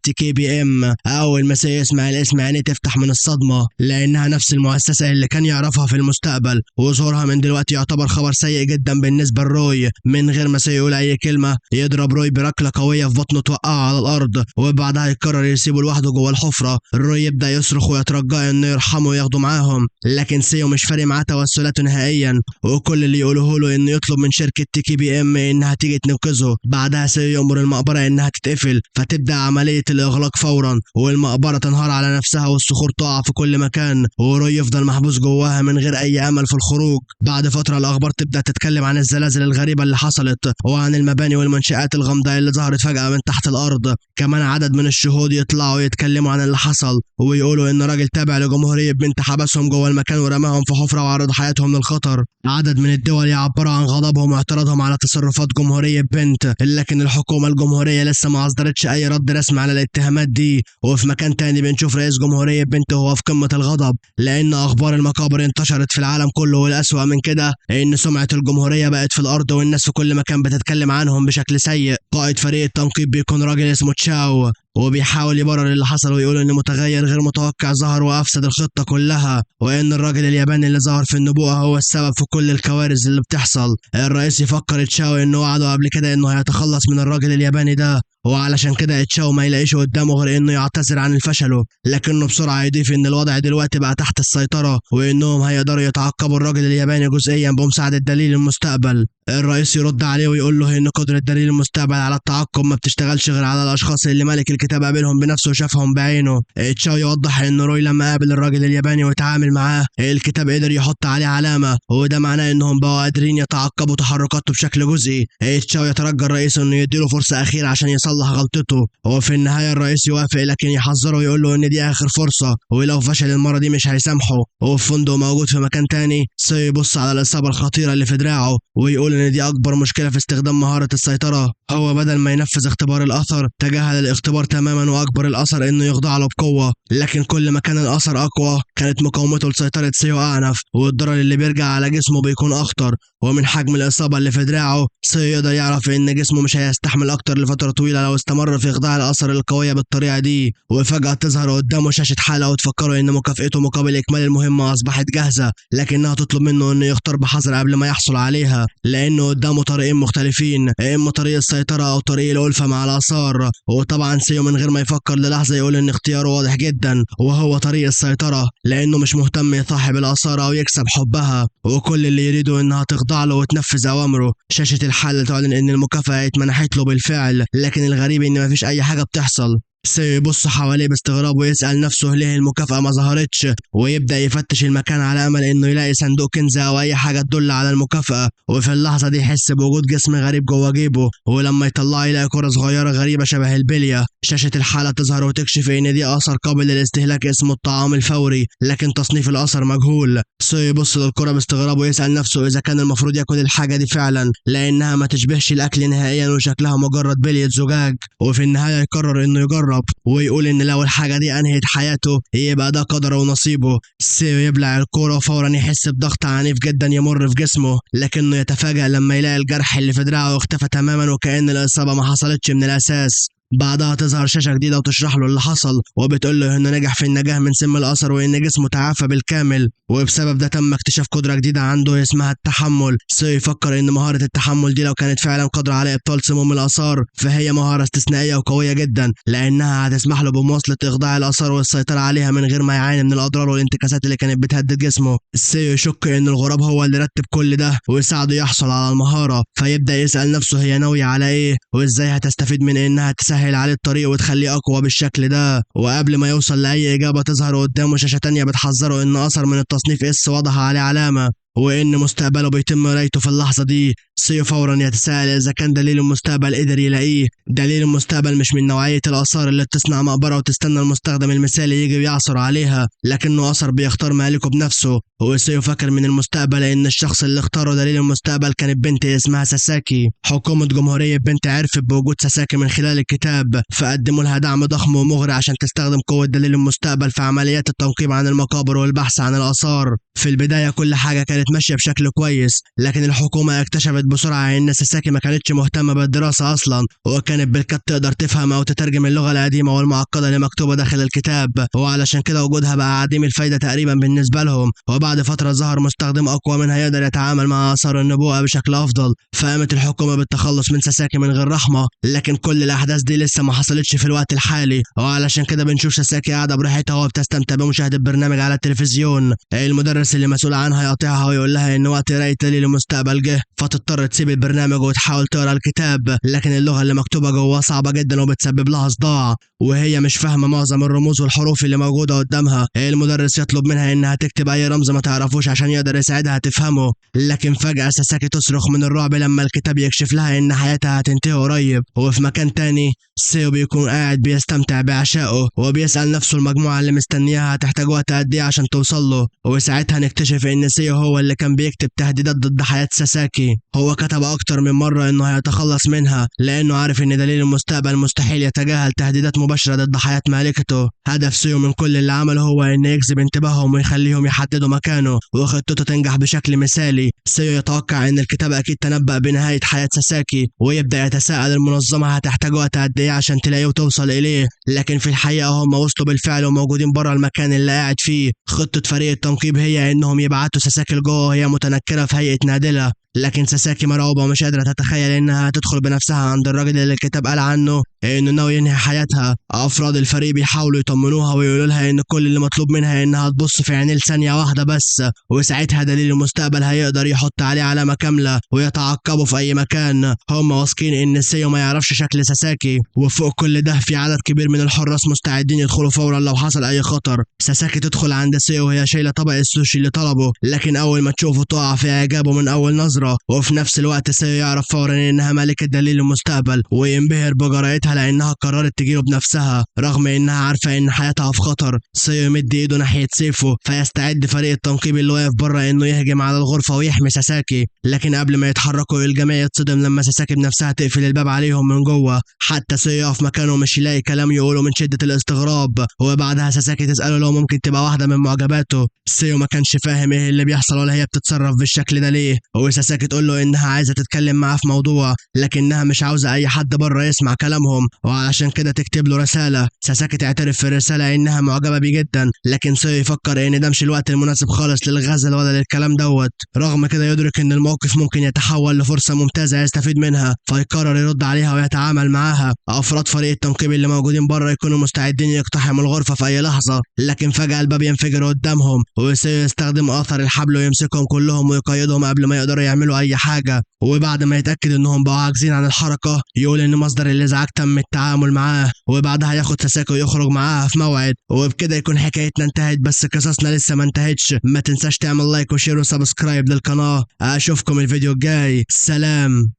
TKBM. اول ما سيو يسمع الاسم عينيه تفتح من الصدمة، لانها نفس المؤسسة اللي كان يعرفها في المستقبل، وظهورها من دلوقتي يعتبر خبر سيء جدا بالنسبة لروي. من غير ما سيو يقول اي كلمة يضرب روي بركلة قوية في بطنه توقعه على الارض، وبعدها يقرر يسيبه لوحده جوه الحفرة. روي يبدأ يصرخ ويترجى انه يرحمه وياخده معاهم، لكن سيو مش فارق معاه توسلاته نهائيا، وكل اللي يقوله له انه يطلب من شركة TKBM انها تيجي تنقذه. بعدها سيو يأمر المقبرة انها تتقفل، فتبدأ عملية الاغلاق فورا، والمقبرة تنهار على نفسها والصخور تقع في كل مكان، وروي يفضل محبوس جواها من غير اي امل في الخروج. بعد فترة الاخبار تبدأ تتكلم عن الزلازل الغريبة اللي حصلت، وعن المباني والمنشآت الغامضة اللي ظهرت فجأة من تحت الارض. كمان عدد من الشهود يطلعوا يتكلموا عن اللي حصل، ويقولوا ان راجل تابع لجمهورية بنت حبسهم جوه المكان ورماهم في حفرة وعرض حياتهم للخطر. عدد من الدول يعبروا عن غضبهم واعتراضهم على تصرفات جمهورية بنت، لكن الحكومة الجمهورية لسه ما أصدرتش أي رد رسمي على الاتهامات دي. وفي مكان تاني بنشوف رئيس جمهورية بنت وهو في قمة الغضب، لأن أخبار المقابر انتشرت في العالم كله، والأسوأ من كده إن سمعة الجمهورية بقت في الأرض والناس في كل مكان بتتكلم عنهم بشكل سيء. قائد فريق التنقيب بيكون راجل اسمه تشاو، وبيحاول يبرر اللي حصل ويقول ان متغير غير متوقع ظهر وافسد الخطه كلها، وان الراجل الياباني اللي ظهر في النبوءه هو السبب في كل الكوارث اللي بتحصل. الرئيس يفكر تشاو انه وعده قبل كده انه هيتخلص من الراجل الياباني ده، وعلشان كده تشاو ما يلاقيش قدامه غير انه يعتذر عن فشله، لكنه بسرعه يضيف ان الوضع دلوقتي بقى تحت السيطره، وانهم هيقدروا يتعقبوا الراجل الياباني جزئيا بمساعده دليل المستقبل. الرئيس يرد عليه ويقول له ان قدرة دليل المستقبل على التعقب ما بتشتغلش غير على الاشخاص اللي ملك الكتاب قابلهم بنفسه وشافهم بعينه. تشاو يوضح ان روي لما قابل الراجل الياباني وتعامل معاه الكتاب قدر يحط عليه علامة، وده معناه انهم بقوا قادرين يتعقبوا تحركاته بشكل جزئي. تشاو يترجى الرئيس انه يديله فرصة اخيرة عشان يصلح غلطته، وفي النهاية الرئيس يوافق، لكن يحذره ويقول له ان دي اخر فرصة، ولو فشل المرة دي مش هيسامحه. وفي فندق موجود في مكان تاني سيو يبص على الاصابة الخطيرة اللي في دراعه ويقول ان دي اكبر مشكلة في استخدام مهارة السيطرة. هو بدل ما ينفذ اختبار الاثر تجاهل الاختبار تماما، واكبر الاثر انه يخضع له بقوة، لكن كل ما كان الاثر اقوى كانت مقاومته لسيطرة سيو اعنف، والضرر اللي بيرجع على جسمه بيكون اخطر. ومن حجم الاصابة اللي في دراعه سيو يقدر يعرف ان جسمه مش هيستحمل اكتر لفترة طويلة لو استمر في اخضاع الاثر القوية بالطريقة دي. وفجأة تظهر قدامه شاشة حالة وتفكره ان مكافئته مقابل اكمال المهمة اصبحت جاهزة، لكنها تطلب منه انه يختار بحذر قبل ما يحصل عليها، لانه قدامه طريقين مختلفين، اما طريق السيطرة او طريق الألفة مع الاثار. وطبعا سيو من غير ما يفكر للحظة يقول ان اختياره واضح جدا وهو طريق السيطرة، لانه مش مهتم يصاحب الاثار او يكسب حبها، وكل اللي يريده انها تخضع له وتنفذ اوامره. شاشة الحالة تعلن ان المكافأة اتمنحت له بالفعل، لكن الغريب ان مفيش اي حاجة بتحصل. سيو يبص حواليه باستغراب ويسأل نفسه ليه المكافأة ما ظهرتش، ويبدأ يفتش المكان على أمل إنه يلاقي صندوق كنز أو أي حاجة تدل على المكافأة. وفي اللحظة دي يحس بوجود جسم غريب جوه جيبه، ولما يطلعه يلاقي كرة صغيرة غريبة شبه البلية. شاشة الحالة تظهر وتكشف إن دي أثر قابل للاستهلاك اسمه الطعام الفوري، لكن تصنيف الأثر مجهول. سيو يبص للكرة باستغراب ويسأل نفسه إذا كان المفروض ياكل الحاجة دي فعلا، لأنها ما تشبهش الأكل نهائيا وشكلها مجرد بلية زجاج. وفي النهاية يقرر إنه يجرب، يقرب ويقول ان لو الحاجة دي انهت حياته يبقى ده قدره ونصيبه. سيو يبلع الكورة وفورا يحس بضغط عنيف جدا يمر في جسمه، لكنه يتفاجأ لما يلاقي الجرح اللي في دراعه اختفى تماما وكأن الإصابة ما حصلتش من الأساس. بعدها تظهر شاشة جديدة وتشرح له اللي حصل وبتقول له انه نجح في النجاة من سم الأثر وان جسمه تعافى بالكامل، وبسبب ده تم اكتشاف قدرة جديدة عنده اسمها التحمل. سيو يفكر ان مهارة التحمل دي لو كانت فعلا قادرة على ابطال سموم الآثار فهي مهارة استثنائية وقوية جدا، لانها هتسمح له بمواصلة اخضاع الآثار والسيطرة عليها من غير ما يعاني من الأضرار والانتكاسات اللي كانت بتهدد جسمه. سيو يشك ان الغراب هو اللي رتب كل ده ويساعده يحصل على المهارة، فيبدأ يسأل نفسه هي ناوية على ايه وازاي هتستفيد من انها تسهل عليه الطريق وتخليه اقوى بالشكل ده. وقبل ما يوصل لاي اجابه تظهر قدامه شاشه تانية بتحذره ان اثر من التصنيف اس وضح عليه علامه وان مستقبله بيتم قرايته في اللحظه دي. سيو فورا يتساءل اذا كان دليل المستقبل قدر يلاقيه. دليل المستقبل مش من نوعيه الاثار اللي بتصنع مقبره وتستنى المستخدم المثالي يجي ويعثر عليها، لكنه اثر بيختار مالكه بنفسه. وسيو فاكر من المستقبل ان الشخص اللي اختاره دليل المستقبل كانت بنت اسمها ساساكي. حكومه جمهوريه بنت عرفت بوجود ساساكي من خلال الكتاب فقدموا لها دعم ضخم ومغري عشان تستخدم قوه دليل المستقبل في عمليات التنقيب عن المقابر والبحث عن الاثار. في البدايه كل حاجه كانت ماشيه بشكل كويس، لكن الحكومه اكتشفت بسرعه ان ساساكي ما كانتش مهتمه بالدراسه اصلا وكانت بالكاد تقدر تفهم او تترجم اللغه القديمه والمعقده اللي مكتوبه داخل الكتاب، وعلشان كده وجودها بقى عديم الفايده تقريبا بالنسبه لهم. وبعد فتره ظهر مستخدم اقوى منها يقدر يتعامل مع اثار النبوءه بشكل افضل، فقامت الحكومه بالتخلص من ساساكي من غير رحمه. لكن كل الاحداث دي لسه ما حصلتش في الوقت الحالي، وعلشان كده بنشوف ساساكي قاعده براحتها وبتستمتع بمشاهده برنامج على التلفزيون. المدرس اللي مسؤول عنها يقاطعها ويقول لها ان وقت قرايه دليل المستقبل جه، فتضطر تسيب البرنامج وتحاول تقرا الكتاب، لكن اللغه اللي مكتوبه جواه صعبه جدا وبتسبب لها صداع وهي مش فاهمه معظم الرموز والحروف اللي موجوده قدامها. المدرس يطلب منها انها تكتب اي رمز ما تعرفوش عشان يقدر يساعدها تفهمه، لكن فجاه ساساكي تصرخ من الرعب لما الكتاب يكشف لها ان حياتها هتنتهي قريب. وفي مكان تاني سيو بيكون قاعد بيستمتع بعشائه وبيسأل نفسه المجموعة اللي مستنياها هتحتاج وقت قد ايه عشان توصل له، وساعتها نكتشف ان سيو هو اللي كان بيكتب تهديدات ضد حياة ساساكي. هو كتب اكتر من مرة انه هيتخلص منها لانه عارف ان دليل المستقبل مستحيل يتجاهل تهديدات مباشرة ضد حياة مالكته. هدف سيو من كل اللي عمله هو ان يجذب انتباههم ويخليهم يحددوا مكانه وخطته تنجح بشكل مثالي. سيو يتوقع ان الكتاب اكيد تنبأ بنهاية حياة ساساكي ويبدأ يتساءل المنظمة هتحتاج وقت قد ايه عشان تلاقيه وتوصل اليه، لكن في الحقيقة هم وصلوا بالفعل وموجودين بره المكان اللي قاعد فيه. خطة فريق التنقيب هي انهم يبعتوا ساساكي لجوه وهي متنكرة في هيئة نادلة، لكن ساساكي مرعوبة ومش قادرة تتخيل انها هتدخل بنفسها عند الراجل اللي الكتاب قال عنه انه ناوي ينهي حياتها. افراد الفريق بيحاولوا يطمنوها ويقولوا لها ان كل اللي مطلوب منها انها تبص في عينيه لثانية واحدة بس، وساعتها دليل المستقبل هيقدر يحط عليه علامة كاملة ويتعقبه في اي مكان. هم واثقين ان سيو ما يعرفش شكل ساساكي، وفوق كل ده في عدد كبير من الحراس مستعدين يدخلوا فورا لو حصل اي خطر. ساساكي تدخل عند سيو وهي شايلة طبق السوشي اللي طلبه، لكن اول ما تشوفه تقع في اعجابه من اول نظرة. وفي نفس الوقت سيو يعرف فورا انها ملكة دليل المستقبل وينبهر بجرأتها لانها قررت تجيله بنفسها رغم انها عارفة ان حياتها في خطر. سيو يمد ايده ناحية سيفه فيستعد فريق التنقيب اللي واقف بره انه يهجم على الغرفة ويحمي ساساكي، لكن قبل ما يتحركوا الجميع يتصدم لما ساساكي بنفسها تقفل الباب عليهم من جوه. حتى سيو يقف مكانه مش يلاقي كلام يقوله من شدة الاستغراب، وبعدها ساساكي تسأله لو ممكن تبقى واحدة من معجباته. سيو ما كانش فاهم ايه اللي بيحصل ولا هي بتتصرف بالشكل ده ليه، وساساكي تقول له انها عايزة تتكلم معاه في موضوع لكنها مش عاوزة اي حد بره يسمع كلامهم وعلشان كده تكتب له رسالة. ساساكي تعترف في الرسالة انها معجبة بيه جدا، لكن سيو يفكر ان ده مش الوقت المناسب خالص للغزل ولا للكلام دوت. رغم كده يدرك ان الموقف ممكن يتحول لفرصة ممتازة يستفيد منها فيقرر يرد عليها ويتعامل معاها. افراد فريق التنقيب اللي موجودين بره يكونوا مستعدين يقتحموا الغرفة في اي لحظة، لكن فجأة الباب ينفجر قدامهم وسيو يستخدم اثر الحبل ويمسكهم كلهم ويقيدهم قبل ما يقدروا يعملوا اي حاجة. وبعد ما يتأكد انهم بقوا عاجزين عن الحركة يقول ان مصدر الازعاج تم التعامل معاه، وبعدها ياخد ساساكي ويخرج معاها في موعد. وبكده يكون حكايتنا انتهت، بس قصصنا لسه ما انتهتش. ما تنساش تعمل لايك وشير وسبسكرايب للقناة. اشوفكم الفيديو الجاي، سلام.